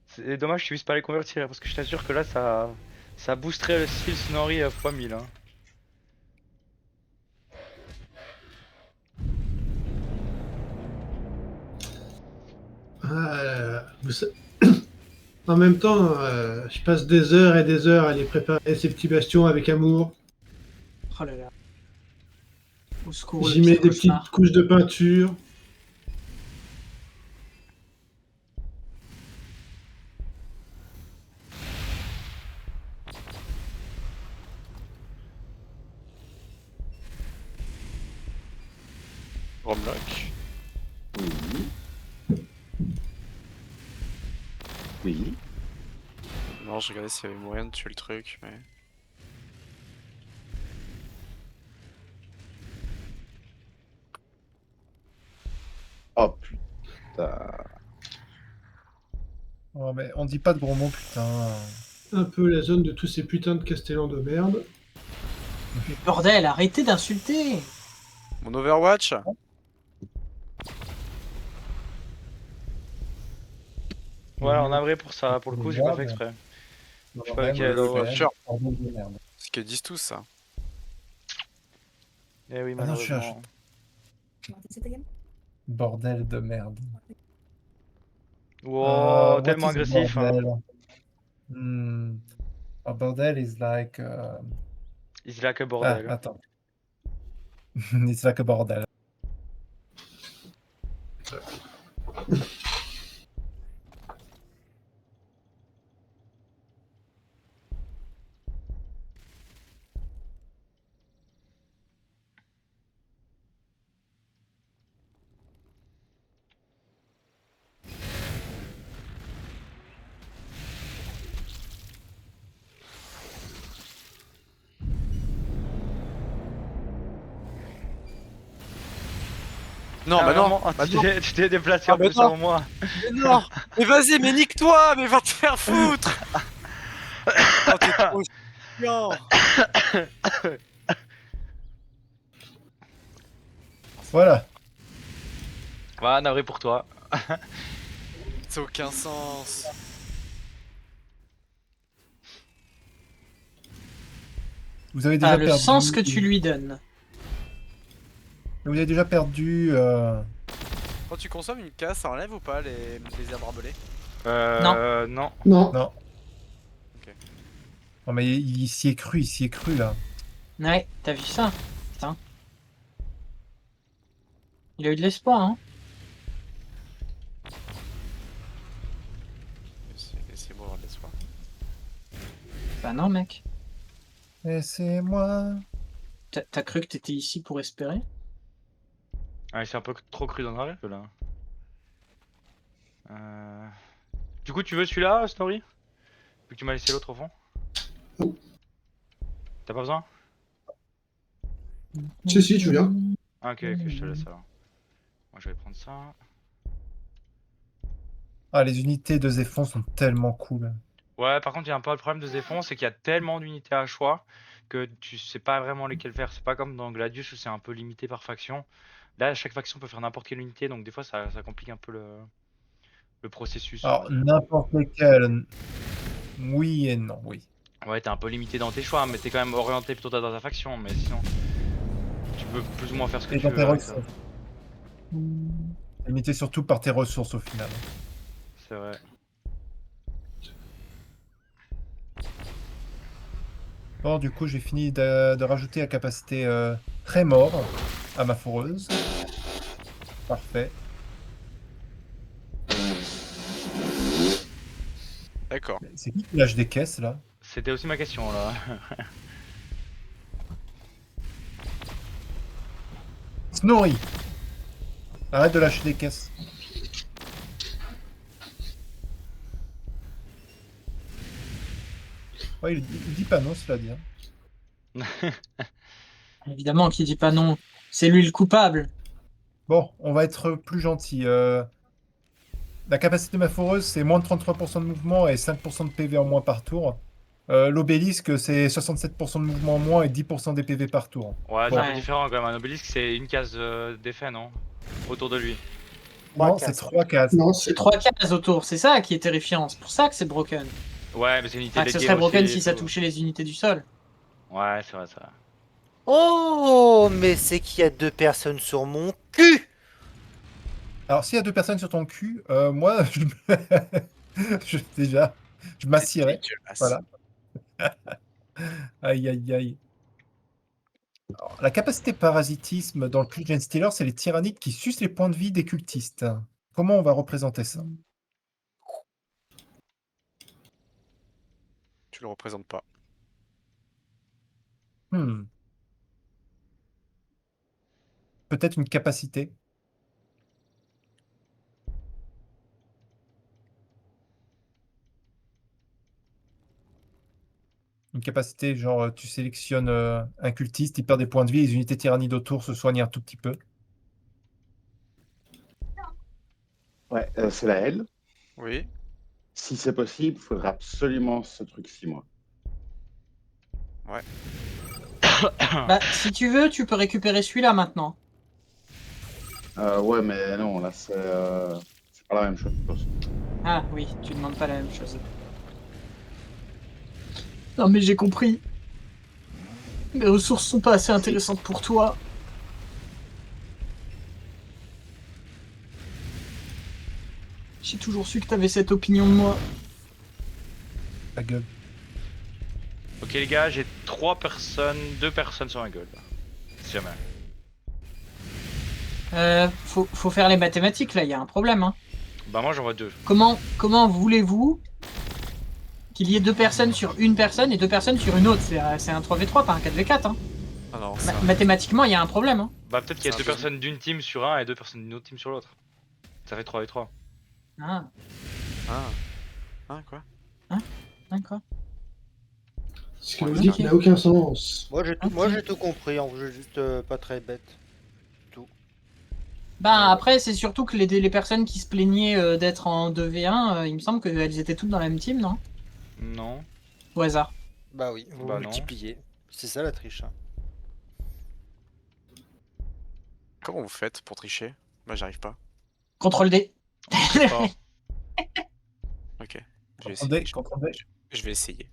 C'est dommage que tu puisses pas les convertir parce que je t'assure que là ça boosterait le style Snorri x 1000 hein. En même temps, je passe des heures et des heures à les préparer, ces petits bastions avec amour. Oh là là. Au secours, le J'y mets pire des petites cauchemar. couches de peinture. Romlock. Oui. Oui. Non, je regardais s'il y avait moyen de tuer le truc, mais. Oh putain. Oh, mais on dit pas de gros mots, putain. Un peu la zone de tous ces putains de castellans de merde. Mais bordel, arrêtez d'insulter. Mon Overwatch? Voilà, on a vrai pour ça, pour le coup j'ai pas fait exprès. Je sais pas avec quel Overwatch. C'est ce qu'ils disent tous, ça. Eh oui Ah non, malheureusement. Bordel de merde. Wow, What tellement is agressif hein. bordel? A bordel is like... Il se là que Ah, bordel. attends. It's like a bordel. Non, bah non, vraiment, bah tu non, t'es- tu t'es déplacé Ah, en mais plus non. avant moi. mais non. Mais vas-y, mais nique-toi, mais va te faire foutre. Oh, t'es trop chiant. Voilà. Voilà, navré pour toi. Ça n'a aucun sens. Vous avez déjà le perdu... sens que tu lui donnes. Vous avez déjà perdu... Quand tu consommes une casse, ça enlève ou pas les herbes barbelées? Non. Non. Non. Ok. Non mais il s'y est cru là. Ouais, t'as vu ça? Putain. Il a eu de l'espoir, hein. Laissez-moi avoir de l'espoir. Bah non, mec. Laissez-moi... T'as cru que t'étais ici pour espérer? Ouais, c'est un peu trop cru dans la règle là. Du coup, tu veux celui-là, Story? Vu que tu m'as laissé l'autre au fond. Oh. T'as pas besoin? Si, tu viens. Ah, ok, je te laisse alors. Moi, je vais prendre ça. Ah, les unités de Zéphon sont tellement cool. Ouais, par contre, il y a un peu le problème de Zéphon, c'est qu'il y a tellement d'unités à choix que tu sais pas vraiment lesquelles faire. C'est pas comme dans Gladius où c'est un peu limité par faction. Là, chaque faction peut faire n'importe quelle unité, donc des fois ça complique un peu le processus, on va Alors, dire. n'importe lesquels... Oui et non, oui. Ouais, t'es un peu limité dans tes choix, mais t'es quand même orienté plutôt dans ta faction, mais sinon, tu peux plus ou moins faire ce que Et tu dans veux tes avec ça. ressources. Limité surtout par tes ressources au final. C'est vrai. Bon, du coup, j'ai fini de rajouter la capacité très mort à ma foreuse. Parfait. D'accord. C'est qui lâche des caisses là? C'était aussi ma question là. Snorri! Arrête de lâcher des caisses. Ouais, il dit pas non, cela dit. Hein. Évidemment qu'il dit pas non. C'est lui le coupable. Bon, on va être plus gentil. La capacité de ma foreuse, c'est moins de 33% de mouvement et 5% de PV en moins par tour. L'obélisque, c'est 67% de mouvement en moins et 10% des PV par tour. Ouais, c'est un peu Ouais. différent quand même. Un obélisque, c'est une case d'effet, non? Autour de lui. Non, Trois c'est cases. 3 cases. Non, C'est c'est 3 cases autour, c'est ça qui est terrifiant. C'est pour ça que c'est broken. Ouais, mais c'est une unité Enfin, que ce dédiée serait broken aussi et si ça tout. touchait les unités du sol. Ouais, c'est vrai, ça. Oh, mais c'est qu'il y a 2 personnes sur mon cul. Alors, s'il y a 2 personnes sur ton cul, moi, je m'assierais. Dégueulasse. Voilà. Aïe, aïe, aïe. Alors, la capacité parasitisme dans le culte Gen Stealer, c'est les tyrannides qui sucent les points de vie des cultistes. Comment on va représenter ça? Tu le représentes pas. Peut-être une capacité. Une capacité, genre, tu sélectionnes un cultiste, il perd des points de vie, et les unités tyrannides autour se soignent un tout petit peu. Ouais, c'est la L. Oui. Si c'est possible, il faudra absolument ce truc 6 mois. Bah, si tu veux, tu peux récupérer celui-là maintenant. Ouais, mais non, là, c'est pas la même chose. Ah oui, tu demandes pas la même chose. Non mais j'ai compris. Les ressources sont pas assez intéressantes pour toi. J'ai toujours su que t'avais cette opinion de moi. La gueule. Ok les gars, j'ai 2 personnes sur ma gueule. Là. Si jamais. Faut faire les mathématiques là, il y a un problème. Hein. Bah moi j'en vois 2. Comment voulez-vous qu'il y ait 2 personnes sur une personne et 2 personnes sur une autre? C'est un 3v3, pas un 4v4. Hein. Ah non, c'est Mathématiquement, il y a un problème. Hein. Bah peut-être qu'il y a C'est 2 un personnes d'une team sur un et 2 personnes d'une autre team sur l'autre. Ça fait 3 et 3. Ah, quoi? d'accord. Ce que Ouais, vous ok. dites n'a aucun sens. Moi j'ai tout, Ok. moi, j'ai tout compris, en jeu juste pas très bête. Bah après, c'est surtout que les personnes qui se plaignaient d'être en 2v1, il me semble qu'elles étaient toutes dans la même team, non? Non. Au hasard. Bah oui, vous Bah non. multipliez. C'est ça la triche. Hein. Comment vous faites pour tricher? Moi j'arrive pas. Contrôle D. Je sais pas. Ok. Je vais Contrôle D, essayer. contrôle D. Je vais essayer.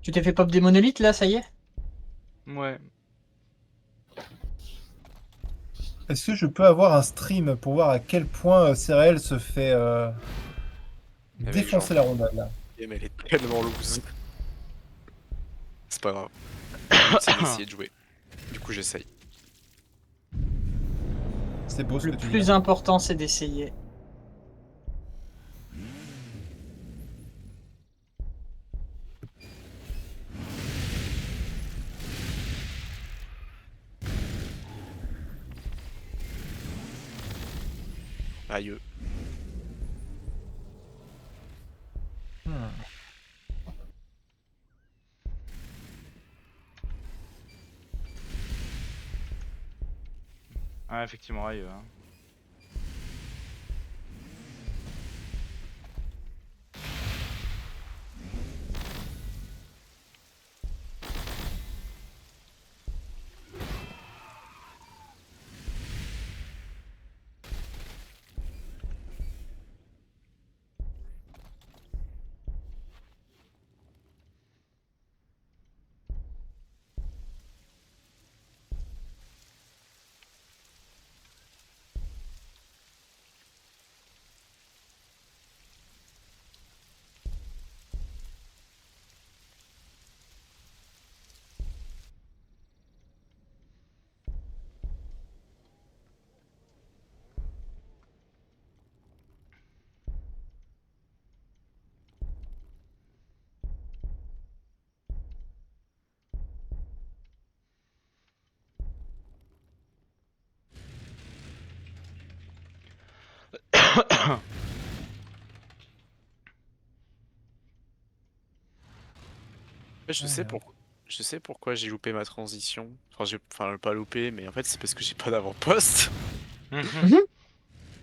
Tu t'es fait pop des monolithes là, ça y est? Ouais. Est-ce que je peux avoir un stream pour voir à quel point Céréales se fait Mais défoncer la rondelle là? Mais elle est tellement loose. C'est pas grave. C'est d'essayer de jouer. Du coup j'essaye. C'est beau ce Le que tu dis. plus important, c'est d'essayer. Aïe. Hmm. Ah effectivement, aïe. Hein. Je sais pourquoi. Je sais pourquoi j'ai loupé ma transition. Enfin, pas loupé, mais en fait, c'est parce que j'ai pas d'avant-poste. Mhm.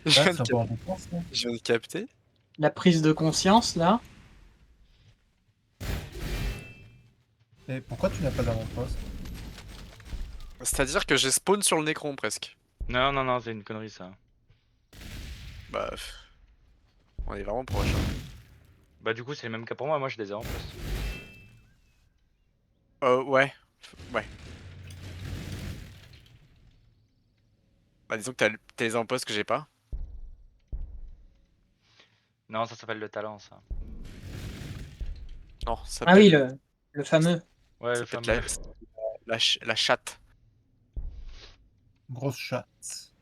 Je Ah, viens c'est de encore cap- un peu fort, ça. je viens de capter. La prise de conscience là. Et pourquoi tu n'as pas d'avant-poste? C'est-à-dire que j'ai spawn sur le Necron presque. Non, non, non, c'est une connerie ça. Bah. On est vraiment proche. Hein. Bah du coup c'est le même cas pour moi, moi je les ai en poste. Ouais. Ouais. Bah, disons que t'as les avant-postes que j'ai pas. Non, ça s'appelle le talent ça. Non, ça Ah peut oui, être, le fameux. Ouais, ça le peut être fameux. la chatte. Grosse chatte.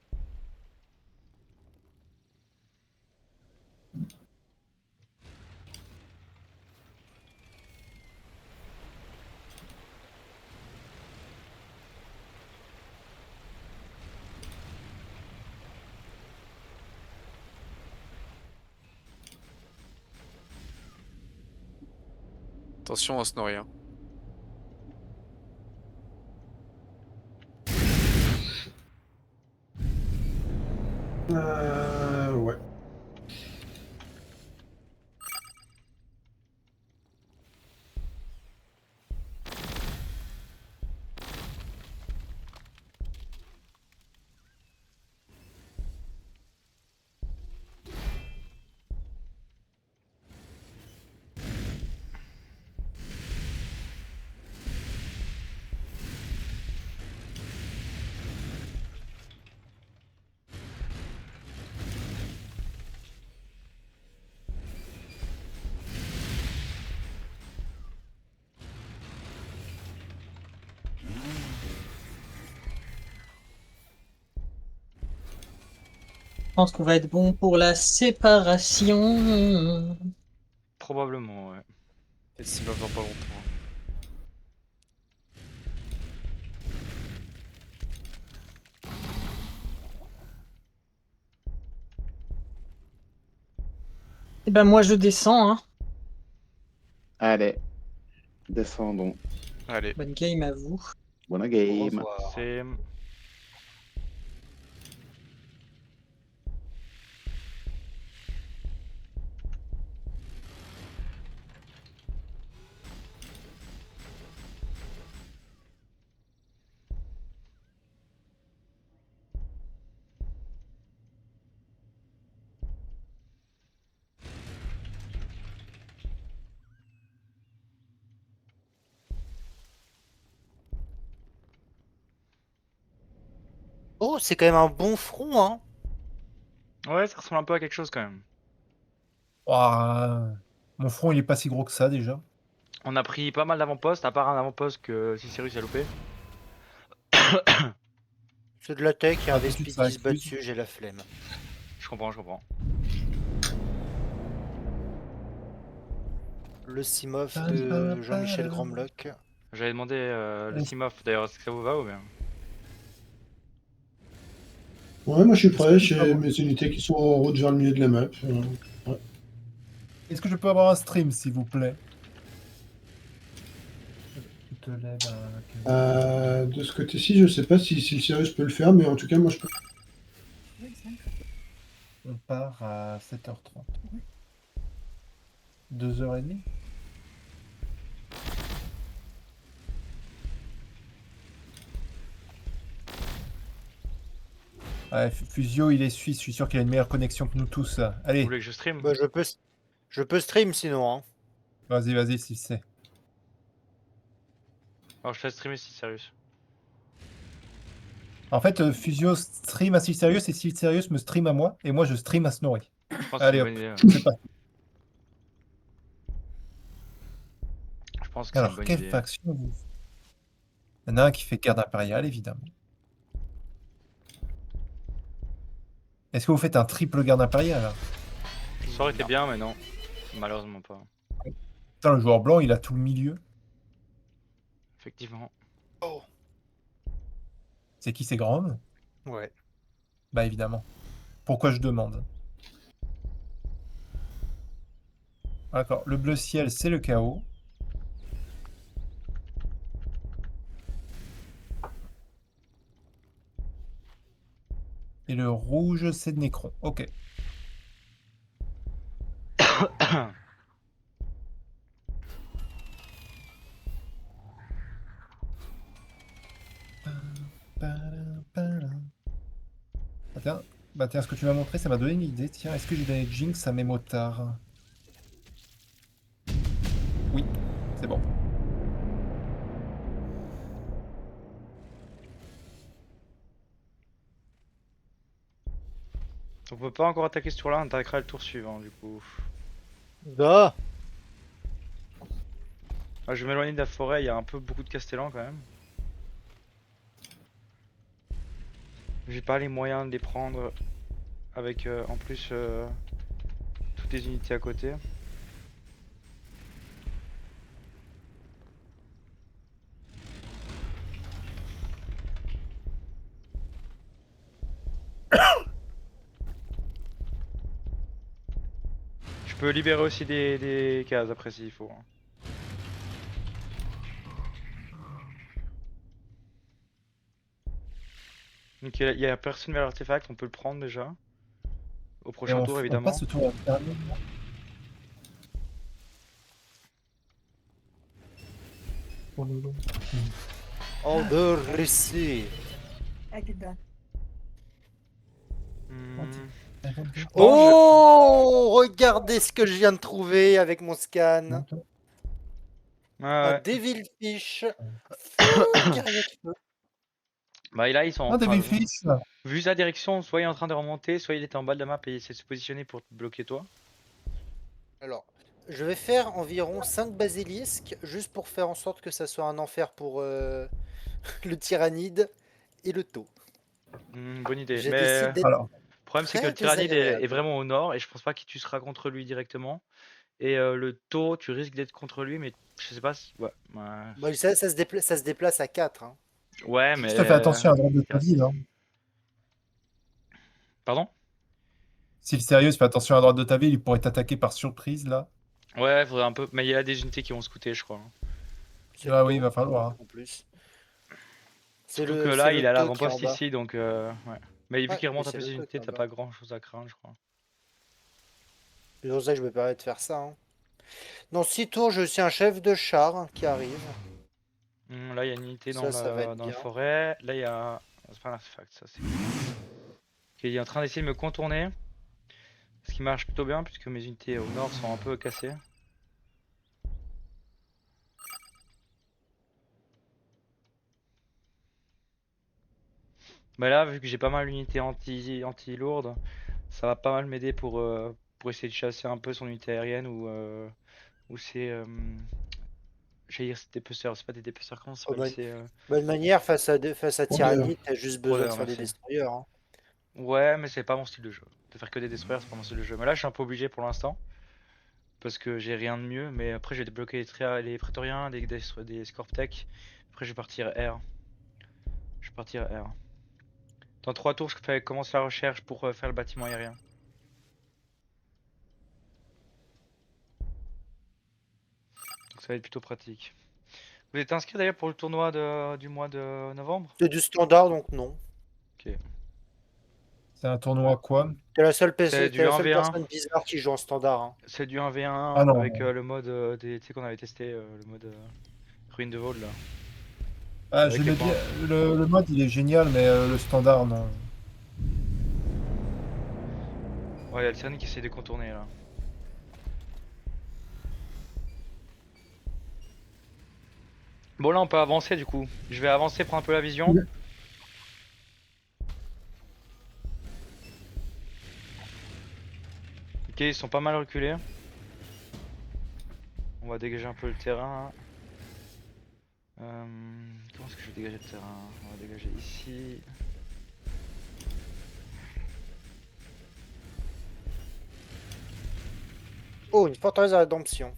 Attention, on se nourrit. Hein. Ouais. pense qu'on va être bon pour la séparation. Probablement, ouais. Et s'il va dans pas longtemps. Eh ben moi je descends, hein. Allez, descendons. Allez, Bonne game à vous. Bonne Au game. revoir. C'est. Oh, c'est quand même un bon front, hein. Ouais, ça ressemble un peu à quelque chose quand même. Ouah, mon front, il est pas si gros que ça déjà. On a pris pas mal d'avant-postes, à part un avant-poste que Cicérus a loupé. C'est de la tech, il y a un Ah, tout de suite, Vespid ça qui se bat accuse. dessus, j'ai la flemme. Je comprends, je comprends. Le Simov de Jean-Michel Grandbloc. J'avais demandé le Simof d'ailleurs, est-ce que ça vous va ou bien? Ouais, moi je suis prêt, Ah j'ai bon. mes unités qui sont en route vers le milieu de la map. Est-ce que je peux avoir un stream, s'il vous plaît? Je te lève De ce côté-ci, je sais pas si le Sirius peut le faire, mais en tout cas, moi je peux. On part à 7h30. 2h30. Ouais, Fusio, il est suisse, je suis sûr qu'il a une meilleure connexion que nous tous. Vous Allez, voulez que je stream? Bah, je peux stream sinon, hein. vas-y, si c'est. Alors je fais streamer Cicérus. En fait, Fusio stream à Sirius et Sirius me stream à moi, et moi je stream à Snorri. Je pense que c'est Allez une hop, bonne idée. c'est parti. Je pense que c'est une Alors, bonne quelle idée. faction vous... Il y en a un qui fait garde impériale, évidemment. Est-ce que vous faites un triple garde impériale là? Ça aurait été bien, mais non. Malheureusement pas. Putain, le joueur blanc, il a tout le milieu. Effectivement. C'est qui, c'est Grand? Ouais. Bah évidemment. Pourquoi je demande? D'accord, le bleu ciel, c'est le chaos. Et le rouge, c'est de Necron. Ok. Bah tiens, ce que tu m'as montré, ça m'a donné une idée. Tiens, est-ce que j'ai donné Jinx à mes motards? Oui, c'est bon. On peut pas encore attaquer ce tour-là, on attaquera le tour suivant du coup. Da. Ah, je vais m'éloigner de la forêt, il y a un peu beaucoup de castellans quand même. J'ai pas les moyens de les prendre avec en plus toutes les unités à côté. Je peux libérer aussi des cases après s'il faut. Hein. Donc il y a personne vers l'artefact, on peut le prendre déjà. Au Et prochain tour on évidemment. passe au tour dernier. Order Récit. Hmm. Je pense Oh, regardez ce que je viens de trouver avec mon scan. Ouais, Un ouais. Devil Fish. Feu, guerrier de feu. Bah et là ils sont en Ah, train Devil Fish. vu sa direction, soit il est en train de remonter, soit il était en bas de la map et il essaie de se positionner pour te bloquer toi. Alors, je vais faire environ 5 basilisques juste pour faire en sorte que ça soit un enfer pour le tyrannide et le taux. Bonne idée. J'ai Mais décidé d'être Alors, problème, c'est que très le Tyrannide est désagréable. vraiment au nord et je pense pas que tu seras contre lui directement. Et le taux, tu risques d'être contre lui, mais je sais pas si. Ouais, Bon, ça se déplace à 4. Hein. ouais, mais. Juste fais attention à droite de ta ville. Hein. Pardon? Si le sérieux fais attention à droite de ta ville, il pourrait t'attaquer par surprise là. Ouais, faudrait un peu. Mais il y a des unités qui vont scouter, je crois. C'est Ah le oui, il taux, va falloir. Hein. en plus. Surtout que là, il a taux qui est en l'avant-poste bas. ici, donc. Ouais. Mais vu Ouais, qu'il remonte mais un peu c'est ses le taux qui unités, est en t'as bas. pas grand chose à craindre, je crois. C'est pour ça que je me permets de faire ça. Hein. Dans 6 tours, j'ai aussi un chef de char qui arrive. Là, il y a une unité Ça va être dans la bien. forêt. Là, il y a. C'est pas un artefact, ça, c'est. Ok, il est en train d'essayer de me contourner. Ce qui marche plutôt bien, puisque mes unités au nord sont un peu cassées. Bah là, vu que j'ai pas mal d'unités anti-lourdes, ça va pas mal m'aider pour essayer de chasser un peu son unité aérienne ou c'est. J'allais dire c'est dépeceurs, c'est pas des dépeceurs, comment ça Oh, s'appelle? C'est. bonne manière, face à Rôdeur. Tyrannide, t'as juste besoin de Rôdeur, faire des merci. destroyers. Hein. Ouais, mais c'est pas mon style de jeu. De faire que des destroyers, c'est pas mon style de jeu. Mais là, je suis un peu obligé pour l'instant. Parce que j'ai rien de mieux. Mais après, j'ai débloqué les prétoriens, des Scorptech. Après, je vais partir R. Je vais partir R. Dans 3 tours, commence la recherche pour faire le bâtiment aérien. Donc ça va être plutôt pratique. Vous êtes inscrit d'ailleurs pour le tournoi du mois de novembre? C'est du standard, donc non. Ok. C'est un tournoi quoi? T'es la seule, C'est t'es du la seule 1v1. personne bizarre qui joue en standard. Hein. C'est du 1v1 Ah non. avec le mode tu sais qu'on avait testé, le mode ruine de Vaud là. Ah, Avec les j'aimais points. bien. Le mode il est génial, mais le standard non. Ouais, il y a le Tyrannique qui essaie de contourner là. Bon là on peut avancer du coup. Je vais avancer, prendre un peu la vision. Ouais. Ok, ils sont pas mal reculés. On va dégager un peu le terrain. Comment est-ce que je vais dégager le terrain? On va dégager ici. Oh, une forteresse à rédemption.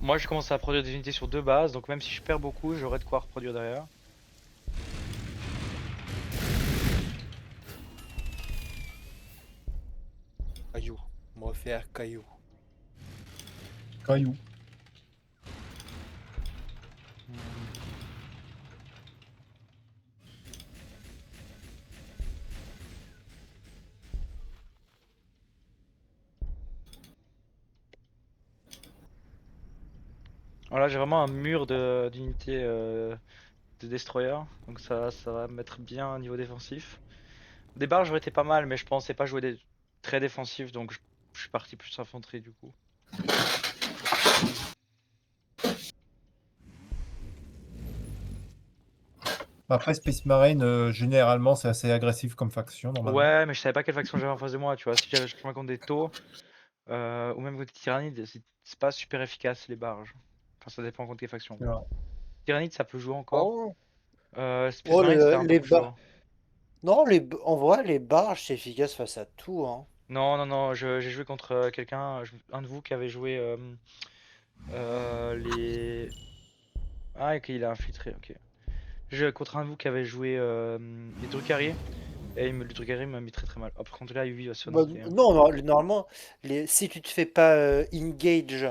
Moi je commence à produire des unités sur 2 bases, donc même si je perds beaucoup, j'aurai de quoi reproduire derrière. Caillou. On va faire caillou. Caillou. Voilà, j'ai vraiment un mur d'unités de destroyer, donc ça va me mettre bien au niveau défensif. Au départ j'aurais été pas mal, mais je pensais pas jouer très défensif, donc je suis parti plus infanterie du coup. Après Space Marine, généralement c'est assez agressif comme faction normalement. Ouais, mais je savais pas quelle faction j'avais en face de moi, tu vois. Si j'avais je contre des taux, ou même contre des tyrannides, c'est pas super efficace les barges. Enfin, ça dépend contre quelle faction. C'est vrai. Tyrannide, ça peut jouer encore. Oh, Space oh Marine, c'était un peu les plus bas. chaud. Non, en vrai, les barges, c'est efficace face à tout. Hein. Non, non, non, j'ai joué contre quelqu'un, un de vous qui avait joué les. Ah, ok, il a infiltré, ok. J'ai joué contre un de vous qui avait joué les Drukhari, et le Drukhari m'a mis très très mal. Oh, par contre, là, Yuvi va se faire Bah, niquer, hein. non, normalement, si tu te fais pas engage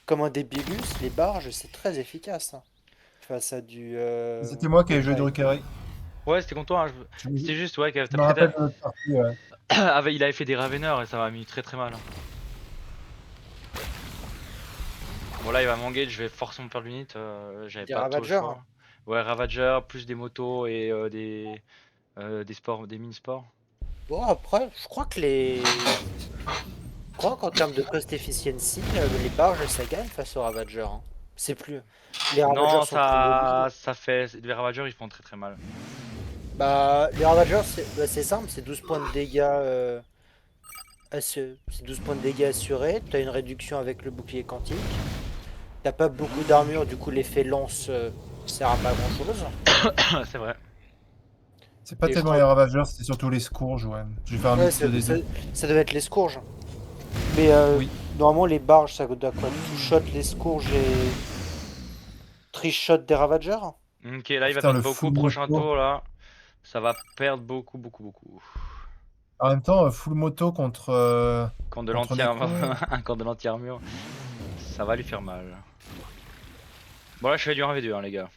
comme un Débilus, les barges, c'est très efficace. Hein, face à du. C'était moi qui ai joué Ouais. Drukhari. Ouais, c'était contre toi, hein, Je c'était juste, ouais, je me rappelle de notre partie. Ouais. il avait fait des Raveneurs et ça m'a mis très très mal. Hein. Bon là il va m'engager, je vais forcément perdre l'unit, j'avais Des pas trop le Ravagers, choix. Ouais, Ravager, plus des motos et des sports, des mini-sports. Bon, après, je crois que les. Je crois qu'en termes de cost efficiency, les barges ça gagne face aux Ravagers. Hein. C'est plus. Les Ravagers Non, sont plus mobiles. ça fait. Les Ravagers ils font très très mal. Bah, les Ravagers, c'est simple, c'est 12 points de dégâts. C'est 12 points de dégâts assurés. T'as une réduction avec le bouclier quantique. T'as pas beaucoup d'armure, du coup l'effet lance sert à pas grand chose. C'est vrai. C'est pas Et je tellement crois- les Ravagers, c'est surtout les Scourges, ouais. Je vais faire un Ouais, mix des deux. ça devait être les Scourges. Mais Oui. normalement, les barges, ça doit quoi? Two-shot les Scourges et. Trish-shot des Ravagers? Ok, là il va Putain, perdre le beaucoup. full Prochain moto. tour là, ça va perdre beaucoup. En même temps, full moto contre. Contre de Contre l'anti-armure, Necron. contre de l'anti-armure, ça va lui faire mal. Bon là je fais du 1v2 hein, les gars.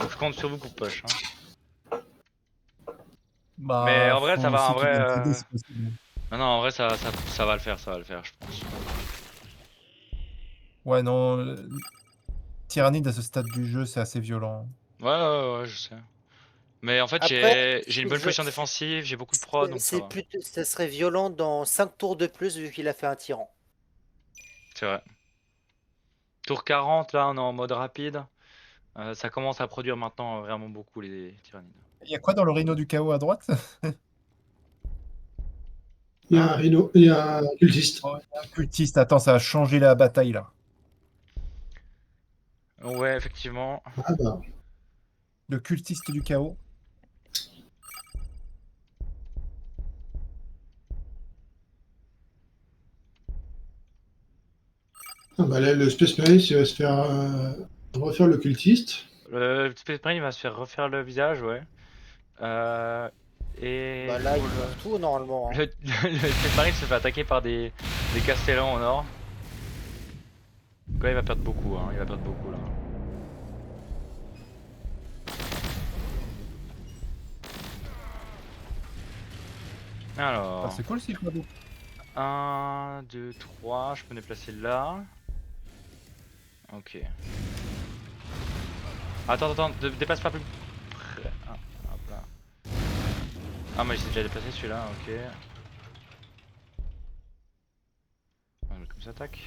Donc je compte sur vous pour push. Hein. Bah, Mais en vrai faut ça va, en aussi qu'ils vrai. viennent t'aider, c'est possible. Non, en vrai ça va le faire, je pense. Ouais, non. Tyrannide à ce stade du jeu, c'est assez violent. Ouais, je sais. Mais en fait Après, j'ai une bonne position défensive, j'ai beaucoup de prod donc ça va. ça serait violent dans 5 tours de plus vu qu'il a fait un tyran. C'est vrai. Tour 40 là on est en mode rapide. Ça commence à produire maintenant vraiment beaucoup les tyrannides. Il y a quoi dans le Rhino du chaos à droite? Il y a un rhino, il y a un cultiste. Oh, il y a un cultiste, attends, ça a changé la bataille là. Ouais, effectivement. Ah bah, Le cultiste du chaos. là, le Space Marine, il va se faire refaire le cultiste. Le Space Marine va se faire refaire le visage, ouais. Et Bah là, du il coup, meurt tout normalement. Hein. le Space Marine se fait attaquer par des castellans au nord. Donc là, il va perdre beaucoup, hein. Il va perdre beaucoup là. Alors, Ah, c'est cool, c'est quoi 1, 2, 3, je peux me déplacer là. Ok. Attends, dépasse pas plus près. Ah, hop là. Ah, moi j'ai déjà déplacé celui-là, ok. On va mettre comme ça, tac.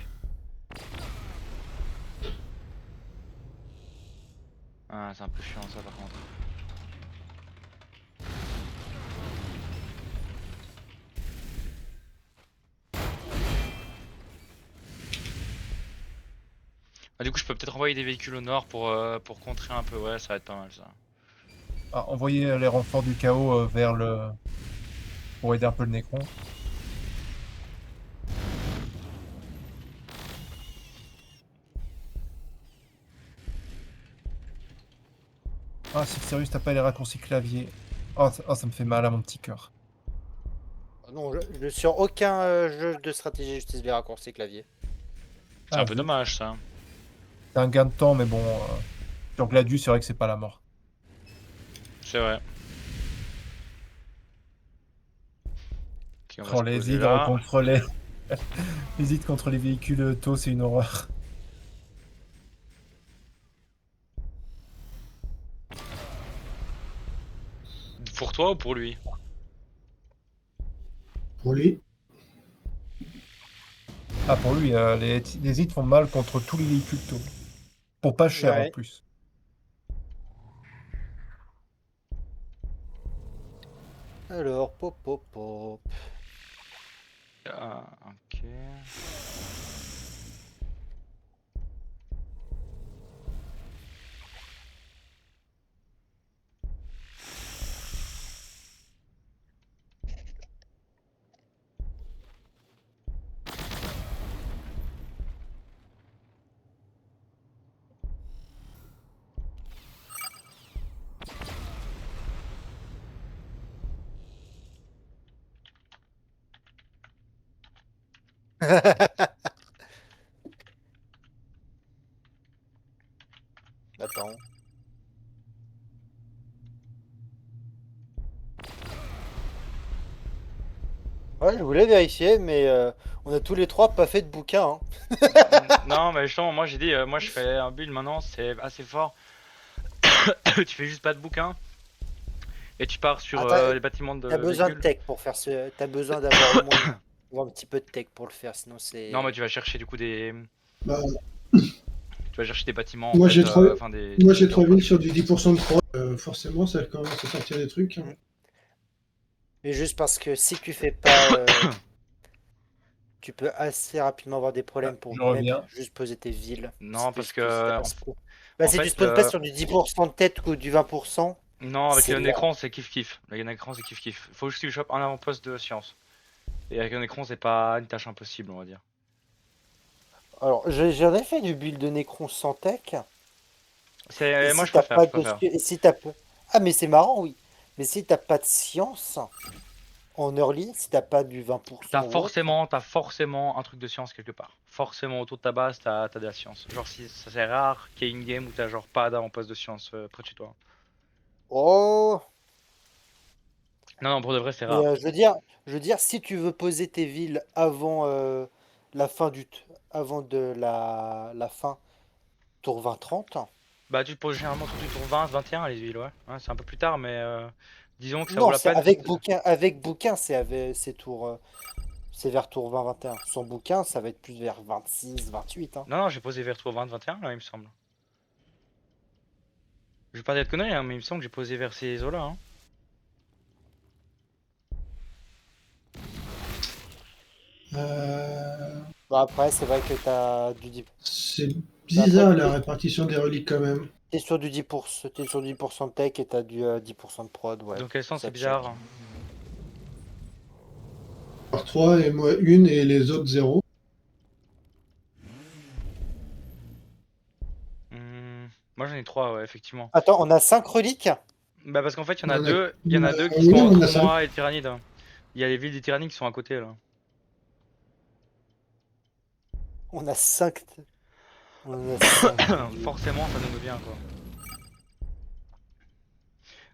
Ah, c'est un peu chiant ça par contre. Ah, du coup, je peux peut-être envoyer des véhicules au nord pour contrer un peu. Ouais, ça va être pas mal ça. Ah, envoyer les renforts du chaos vers le. Pour aider un peu le Necron. Ah, si sérieux, t'as pas les raccourcis clavier. Oh, ça me fait mal à mon petit cœur. Non, sur aucun jeu de stratégie, j'utilise les raccourcis clavier. C'est un peu dommage ça. C'est un gain de temps, mais bon. Sur Gladius, c'est vrai que c'est pas la mort. C'est vrai. Ok, on va Oh, se les poser hydres là. contre les. Les hydres contre les véhicules tôt, c'est une horreur. Pour toi ou pour lui? Pour lui. Ah, pour lui, les hydres font mal contre tous les véhicules tôt. Pour pas cher Ouais. en plus. Alors, pop, pop, pop. Ah, ok. Attends. Ouais, je voulais vérifier, mais on a tous les trois pas fait de bouquin. Hein. Non, mais justement, moi j'ai dit, moi je fais un build maintenant, c'est assez fort. Tu fais juste pas de bouquin. Et tu pars sur Attends, les bâtiments de T'as besoin de véhicules. tech pour faire ce. T'as besoin d'avoir au moins faut un petit peu de tech pour le faire, sinon c'est. Non, mais tu vas chercher du coup des. Bah, Tu vas chercher des bâtiments. En moi, fait, j'ai trois, enfin, des moi, j'ai secteurs, 3 quoi. villes sur du 10% de prod. Forcément, ça commence à sortir des trucs. Hein. Mais juste parce que si tu fais pas, tu peux assez rapidement avoir des problèmes pour Je même reviens. juste poser tes villes. Non, Si parce si t'as que. pas bah, En si tu fait, spawns pas sur du 10% de tête ou du 20%, non, avec c'est un lent. écran, c'est kiff-kiff. Avec un écran, c'est kiff-kiff. Faut juste que tu chopes un avant-poste de science. Et avec un écran, c'est pas une tâche impossible, on va dire. Alors, j'en ai fait du build de Necron sans tech. Et Moi, si je t'as préfère, pas je de, préfère. et si t'as pas- Ah, mais c'est marrant, oui. Mais si t'as pas de science en early, si t'as pas du 20% ou autre, T'as forcément un truc de science quelque part. Forcément, autour de ta base, t'as de la science. Genre, si ça c'est rare qu'il y ait une game où t'as genre pas d'avant-poste de science près de chez toi. oh. Non, non, pour de vrai, c'est Mais rare. je veux dire, si tu veux poser tes villes avant la fin avant de la fin, tour 20-30. Bah, tu te poses généralement autour du tour 20, 21 les villes, ouais. Ouais, c'est un peu plus tard, mais disons que ça vaut Non, la c'est peine. avec bouquin, c'est vers tour 20-21. Sans bouquin, ça va être plus vers 26-28. Hein. Non, non, j'ai posé vers tour 20, 21, là, il me semble. Je vais pas dire de conneries, hein, mais il me semble que j'ai posé vers ces eaux-là. Hein. Bon, après, c'est vrai que t'as du 10. C'est Bah, bizarre après, la répartition des reliques quand même. t'es sur du 10%, t'es sur du 10% de tech et t'as du 10% de prod, ouais. Dans quel sens Ça c'est check. bizarre? Par 3 et moi une et les autres 0. Moi j'en ai 3, ouais, effectivement. Attends, on a 5 reliques? Bah parce qu'en fait, il y en On a en a- deux, il y en a deux qui oui, sont on en entre a 5. moi et le Tyrannide. Il y a les villes des Tyrannides qui sont à côté là. On a 5. On a 5. Forcément, ça donne bien quoi.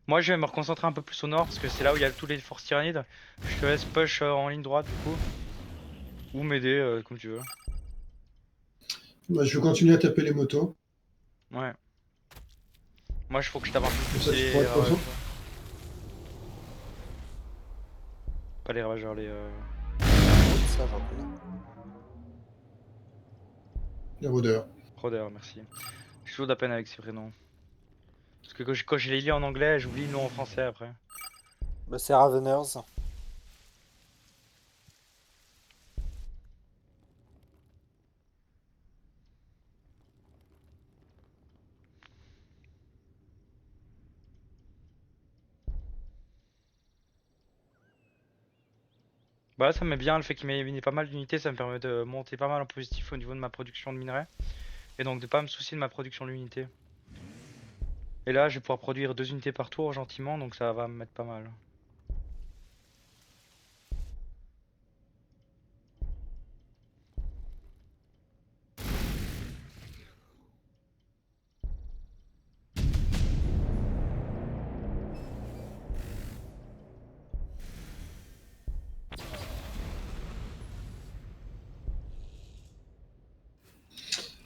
Moi je vais me reconcentrer un peu plus au nord parce que c'est là où il y a tous les forces Tyrannides. Je te laisse push en ligne droite du coup. Ou m'aider comme tu veux. Moi, je vais continuer à taper les motos. Ouais. Moi je faut que je tape un peu Comme plus ça, je les pourrais être ravageurs. content. Pas les ravageurs, les... Ça, j'en connais. Les rôdeurs. Rôdeurs, merci. J'ai toujours de la peine avec ces prénoms. Parce que quand je les lis en anglais, j'oublie le nom en français après. Bah, c'est Raveners. Bah ça me met bien le fait qu'il m'ait mis pas mal d'unités, ça me permet de monter pas mal en positif au niveau de ma production de minerais. Et donc de pas me soucier de ma production d'unités. Et là je vais pouvoir produire 2 unités par tour gentiment, donc ça va me mettre pas mal.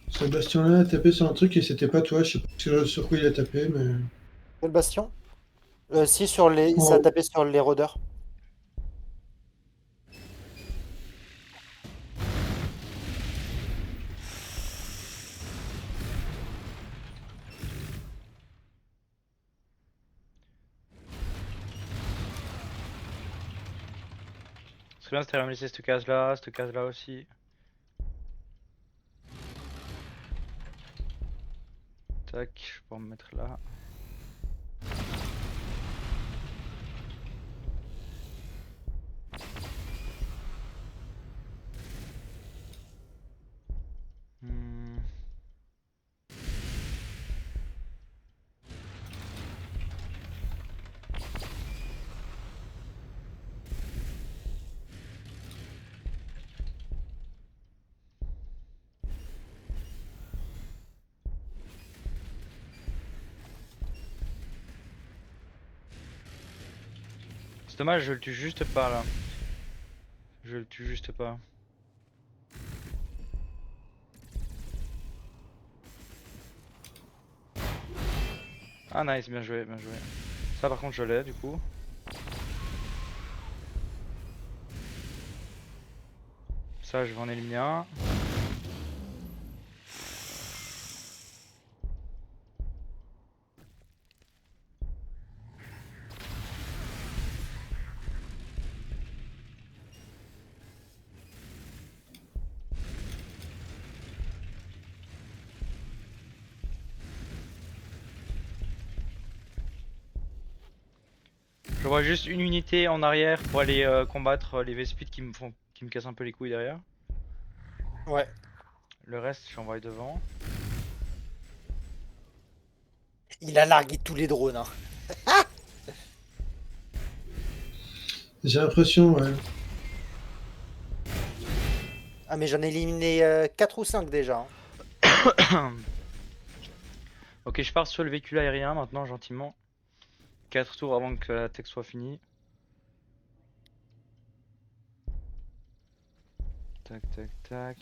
Sébastien là a tapé sur un truc et c'était pas toi, je sais pas sur quoi il a tapé, mais. Quel bastion? Si, ça a Oh. tapé sur les rôdeurs. Ce serait bien c'était de me laisser cette case là aussi. Tac, je peux me mettre là. Hmm. C'est dommage, je le tue juste pas là. Je le tue juste pas. Ah nice, bien joué, bien joué. Ça par contre je l'ai du coup. ça, je vais en éliminer un. Je vois juste une unité en arrière pour aller combattre les Vespides qui me cassent un peu les couilles derrière. Ouais. Le reste, je envoie devant. Il a largué tous les drones. Hein. J'ai l'impression, ouais. Ah, mais j'en ai éliminé 4 ou 5 déjà. Hein. Ok, je pars sur le véhicule aérien maintenant, gentiment. 4 tours avant que la tech soit finie. Tac, tac, tac.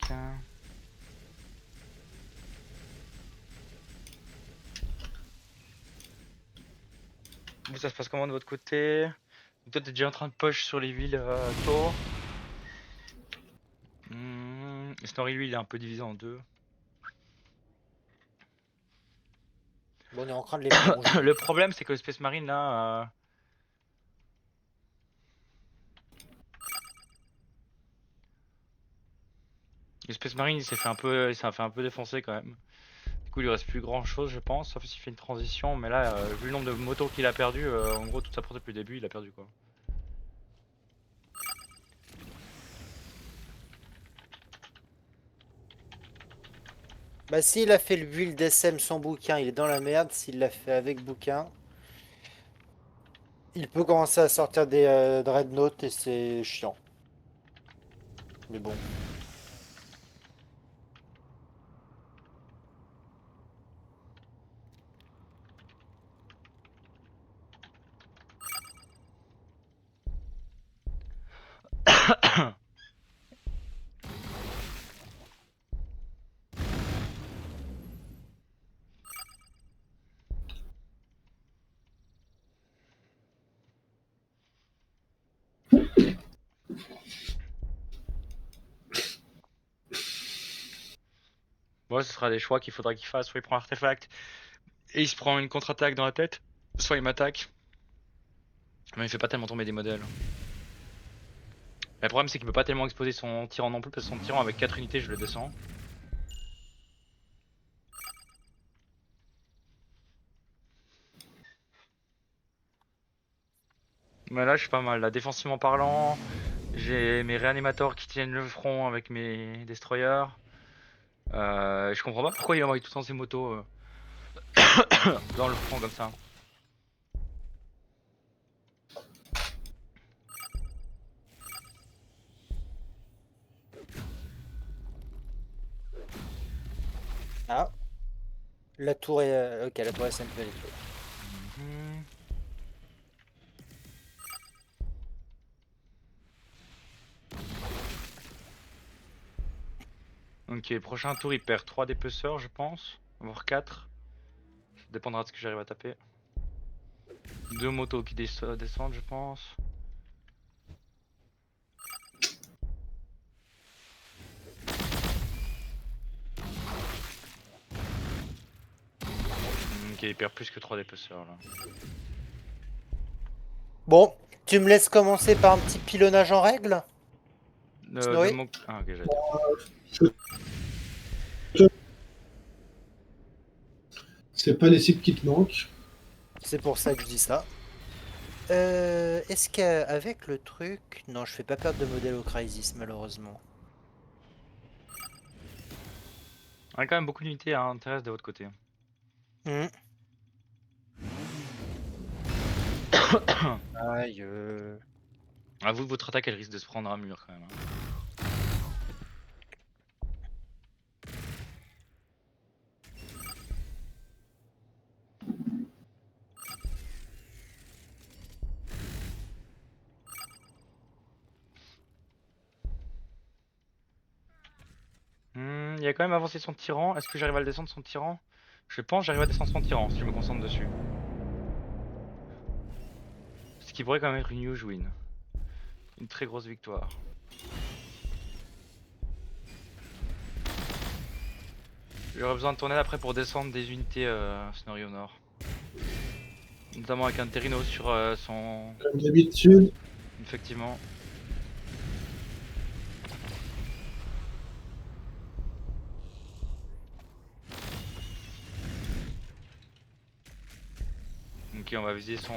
Vous, ça se passe comment de votre côté? Toi, t'es déjà en train de push sur les villes tour. Snorri, lui, il est un peu divisé en deux. Bon, on est en train de les plonger. Le problème, c'est que le Space Marine, là... Le Space Marine, il s'est fait un peu défoncer quand même. Du coup, il lui reste plus grand chose, je pense, sauf s'il fait une transition. Mais là, vu le nombre de motos qu'il a perdu, en gros, toute sa portée depuis le début, il a perdu quoi. Bah, s'il a fait le build SM sans bouquin, il est dans la merde. S'il l'a fait avec bouquin, il peut commencer à sortir des dreadnoughts et c'est chiant. Mais bon. Ouais, ce sera des choix qu'il faudra qu'il fasse. Soit il prend artefact et il se prend une contre-attaque dans la tête, soit il m'attaque. Mais il fait pas tellement tomber des modèles. Mais le problème, c'est qu'il peut pas tellement exposer son tyran non plus, parce que son tyran avec 4 unités, je le descends. Mais là, je suis pas mal. Là, défensivement parlant, j'ai mes réanimateurs qui tiennent le front avec mes destroyers. Je comprends pas pourquoi il envoie tout le temps ses motos dans le front comme ça. Ah. La tour est... ok, la tour est simple. Mhm. Ok, prochain tour il perd 3 dépeceurs je pense, voire 4. Ça dépendra de ce que j'arrive à taper. 2 motos qui descendent je pense. Ok, il perd plus que 3 dépeceurs là. Bon, tu me laisses commencer par un petit pilonnage en règle? De mon... Ah ok, j'allais dire. C'est pas les cibles qui te manquent. C'est pour ça que je dis ça. Est-ce qu'avec le truc... Non, je fais pas perdre de modèle au Crysis, malheureusement. On a quand même beaucoup d'unités à intérêt de votre côté. Hmm. Aïe. Avoue que votre attaque elle risque de se prendre un mur quand même. Il a quand même avancé son tyran. Est-ce que j'arrive à le descendre son tyran? Je pense que j'arrive à descendre son tyran si je me concentre dessus. Ce qui pourrait quand même être une huge win. Une très grosse victoire. J'aurais besoin de ton aide après pour descendre des unités Snorri au nord. Notamment avec un Terrino sur son... Comme d'habitude. Effectivement. Ok, on va viser son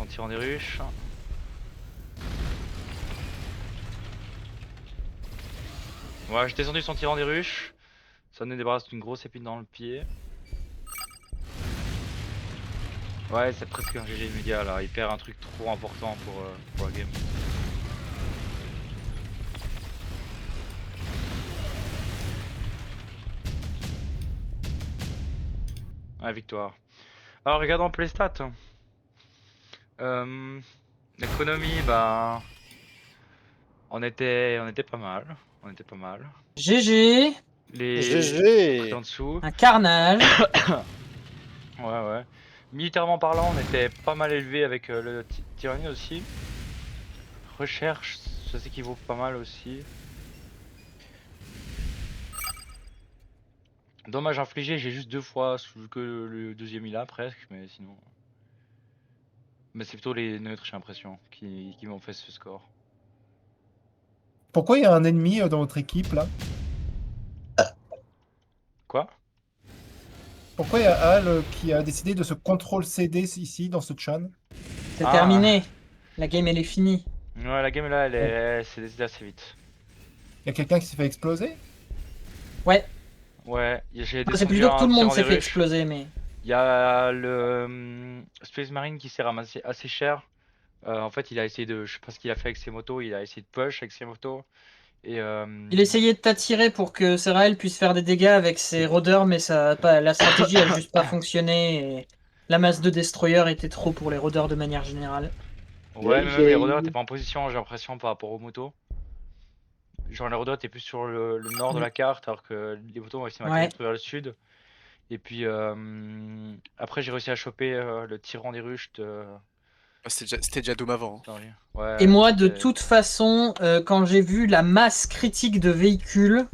tyran des ruches. Ouais, j'ai descendu son tyran des ruches. Ça nous débarrasse d'une grosse épine dans le pied. Ouais, c'est presque un GG immédiat là. Il perd un truc trop important pour la game. Ouais, victoire. Alors, regardons un peu les stats. L'économie, bah. On était pas mal. On était pas mal. GG, Les GG. en dessous. un carnage. Ouais. Militairement parlant, on était pas mal élevé avec le tyrannie aussi. Recherche, je sais qu'il vaut pas mal aussi. Dommage infligé, j'ai juste 2 fois que le deuxième il a presque, mais sinon. Mais c'est plutôt les neutres, j'ai l'impression, qui m'ont fait ce score. Pourquoi il y a un ennemi dans votre équipe là? Quoi? Pourquoi il y a Al qui a décidé de se contrôle CD ici dans ce chan? C'est Ah. terminé. La game, elle est finie. Ouais, la game là, c'est décidé assez vite. Il y a quelqu'un qui s'est fait exploser? Ouais, Ouais, j'ai c'est descendu plutôt que tout un le monde tyran s'est des fait ruches. exploser, mais... Il y a le Space Marine qui s'est ramassé assez cher. En fait, il a essayé de, je sais pas ce qu'il a fait avec ses motos, il a essayé de push avec ses motos. Et Il essayait de t'attirer pour que Serael puisse faire des dégâts avec ses rôdeurs, mais ça a pas, la stratégie a juste pas fonctionné. Et la masse de destroyers était trop pour les rôdeurs de manière générale. ouais, mais même les rôdeurs étaient pas en position, j'ai l'impression, par rapport aux motos. Genre les rôdeurs étaient plus sur le nord de la carte, alors que les motos ont réussi à Ouais. m'atterrir vers le sud. Et puis après, j'ai réussi à choper le tyran des ruches de... Ah, c'était déjà Doom avant. Hein. Ouais, Et moi, de c'était- toute façon, quand j'ai vu la masse critique de véhicules,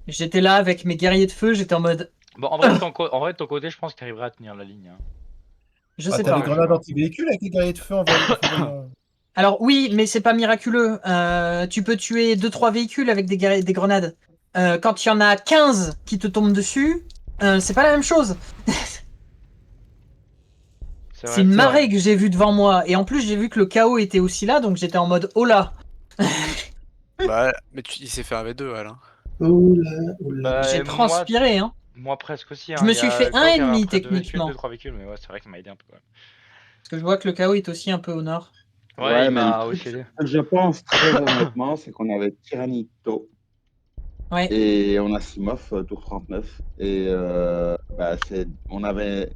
j'étais là avec mes guerriers de feu, j'étais en mode, Bon, en vrai, de ton côté, je pense que tu arriverais à tenir la ligne. Hein. je Ah, sais t'as pas. les grenades anti-véhicules avec les guerriers de feu en voyant. Alors oui, mais c'est pas miraculeux. Tu peux tuer 2-3 véhicules avec des grenades. Quand il y en a 15 qui te tombent dessus, c'est pas la même chose. C'est C'est vrai. une C'est marée vrai. que j'ai vue devant moi. Et en plus, j'ai vu que le chaos était aussi là, donc j'étais en mode oh là. Bah, mais il s'est fait un V2, Alain. Oula, oula. Bah, J'ai transpiré, hein. moi presque aussi. Hein. Je me Il y suis a fait le chaos qui avait 1,5 après deux véhicules, techniquement. 2-3 véhicules, mais ouais, c'est vrai qu'il m'a aidé un peu. Ouais, Parce que je vois que le chaos est aussi un peu au nord. ouais il mais le m'a truc, aussi aidé. ce que je pense très honnêtement, c'est qu'on avait Tyrannito Ouais. et on a Simov tour 39. Et on avait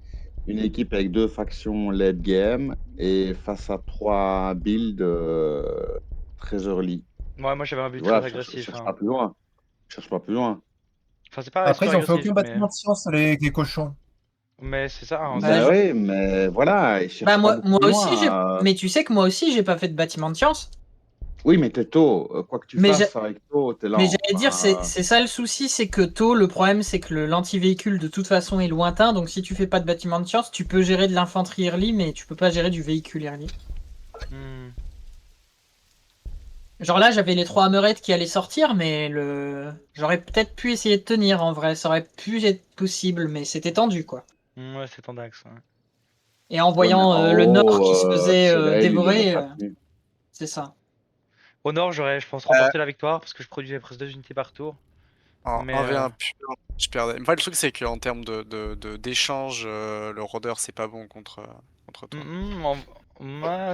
une équipe avec 2 factions late game et face à 3 builds très early. Ouais, moi j'avais un but Voilà, très cherche, agressif. cherche Hein. pas plus loin. Cherche pas plus loin. Enfin, c'est pas Après, super ils ont fait agressif, aucun bâtiment de science, les cochons. mais c'est ça. Hein, Bah, Ben oui, mais voilà, ils bah cherchent pas beaucoup moi plus aussi, j'ai. loin. Mais tu sais que moi aussi, j'ai pas fait de bâtiment de science. Oui, mais t'es tôt. Quoi que tu Mais fasses avec tôt, t'es Mais lent. j'allais dire, c'est ça le souci, c'est que tôt, le problème, c'est que l'anti-véhicule, de toute façon, est lointain. Donc, si tu fais pas de bâtiment de science, tu peux gérer de l'infanterie early, mais tu peux pas gérer du véhicule early. hmm. Genre là, j'avais les 3 hammerettes qui allaient sortir, mais j'aurais peut-être pu essayer de tenir en vrai. Ça aurait pu être possible, mais c'était tendu, quoi. Ouais, c'est tendax. Ouais. Et en Ouais, mais voyant en le nord qui se haut, faisait Cyril, il l'aurait dévorer, pas tenu. c'est ça. Au nord, j'aurais, je pense, remporté la victoire parce que je produisais presque 2 unités par tour. En Mais 1v1 pur, je perdais. Enfin, le truc, c'est qu'en termes d'échange, le rôdeur, c'est pas bon contre toi. moi,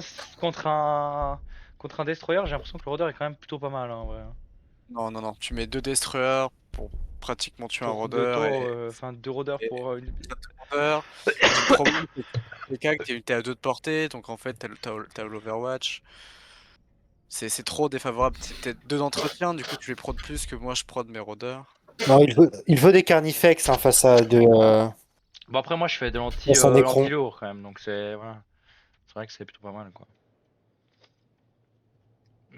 contre un destroyer, j'ai l'impression que le rôdeur est quand même plutôt pas mal. Hein, en vrai. Non. Tu mets 2 destroyers pour pratiquement tuer un Deux rôdeur tours, et enfin 2 rôdeurs et- pour une. rôdeur. Le problème, c'est que les cas que t'es à 2 de portée, donc en fait, t'as l'Overwatch. C'est trop défavorable. T'es 2 d'entretien, du coup, tu les prods plus que moi, je prod mes rôdeurs. Non, il veut des carnifex hein, face à de. Bon après moi je fais de Face à un écran. l'anti-lourd quand même, donc c'est voilà. C'est vrai que c'est plutôt pas mal quoi.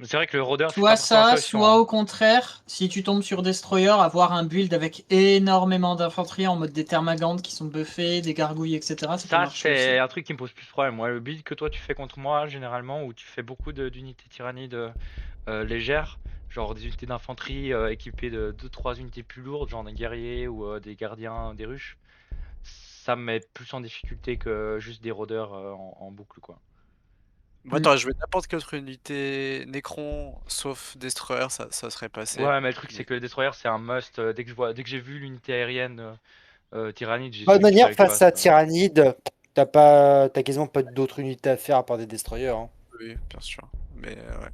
C'est vrai que le rôdeur, c'est Soit pas forcément la ça, solution, soit hein. au contraire, si tu tombes sur Destroyer, avoir un build avec énormément d'infanterie en mode des Thermagantes qui sont buffés, des gargouilles, etc. Ça peut Ça, marcher aussi. c'est un truc qui me pose plus de problème. Moi, le build que toi tu fais contre moi, généralement, où tu fais beaucoup d'unités tyrannides légères, genre des unités d'infanterie équipées de 2-3 unités plus lourdes, genre des guerriers ou des gardiens, des ruches, ça me met plus en difficulté que juste des rôdeurs en boucle, quoi. Moi, t'aurais joué n'importe quelle autre unité Necron, sauf Destroyer, ça serait passé. Ouais, mais le truc, c'est que le Destroyer, c'est un must. Dès que j'ai vu l'unité aérienne Tyrannide, j'ai De toute su qu'il manière, fallait que je face à passe. Tyrannide, t'as quasiment pas d'autres unités à faire à part des destroyers. Hein. Oui, bien sûr. Mais ouais.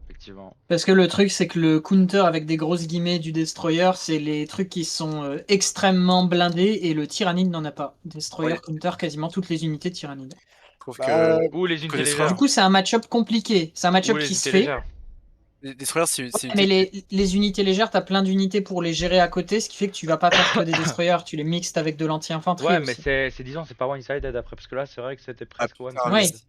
Effectivement. Parce que le truc, c'est que le counter avec des grosses guillemets du Destroyer, c'est les trucs qui sont extrêmement blindés et le Tyrannide n'en a pas. Destroyer Ouais. counter quasiment toutes les unités de Tyrannide. Je trouve Bah, Ou les que unités Destroyer, Du légères. coup, c'est un match-up compliqué. C'est un Ou match-up les qui se unités fait. légères. Destroyer, c'est une Mais unité les unités légères, t'as plein d'unités pour les gérer à côté, ce qui fait que tu vas pas faire que des Destroyers, tu les mixtes avec de l'anti-infanterie Ouais, mais aussi. c'est disons, c'est pas one-sided après, parce que là, c'est vrai que c'était Ah, presque putain, one-sided. Oui.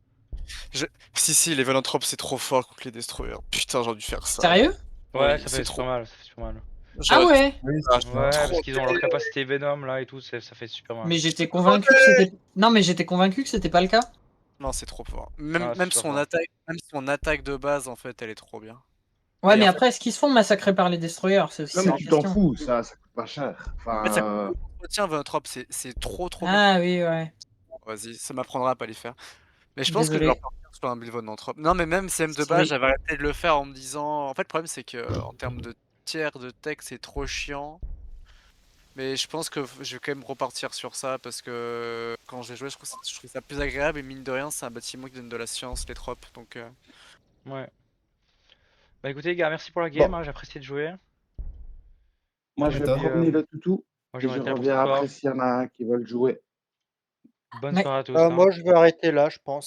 Si, les Velanthropes, c'est trop fort contre les Destroyers. Putain, j'ai dû faire ça. Sérieux? Ouais, Oui, ça c'est fait trop. super mal, ça fait super mal. Ah J'aurais ouais? Oui, Ah, c'est Ouais, ça. parce trop qu'ils ont leur terrible. capacité Venom là et tout, ça fait super mal. Mais j'étais convaincu que c'était. Non, mais j'étais convaincu que c'était pas le cas. Non, c'est trop fort. Ah, Même c'est super fort. même son attaque de base, en fait, elle est trop bien. Ouais, Et mais en fait, après, est-ce qu'ils se font massacrer par les Destroyers? C'est aussi Non, ça mais la tu t'en question. fous, ça coûte pas cher. en fait, ça Enfin, retient Velanthrope, c'est trop bien. Ah oui, ouais. Vas-y, ça m'apprendra à pas les faire. Mais je pense que je vais Désolé. leur partir sur un build Velanthrope. Non, mais même CM de base, Oui. j'avais arrêté de le faire en me disant. En fait, le problème, c'est que en termes de tiers de tech, c'est trop chiant. Mais je pense que je vais quand même repartir sur ça parce que quand je vais jouer, je trouve ça plus agréable et mine de rien, c'est un bâtiment qui donne de la science, les tropes. Donc, Ouais. Bah écoutez les gars, merci pour la game, bon, hein, j'ai apprécié de jouer. moi, Et je vais puis, promener le toutou moi et j'aimerais je bien pour ce reviens soir. après s'il y en a qui veulent jouer. Bonne Ouais. soirée à tous. Hein. moi, je vais arrêter là, je pense.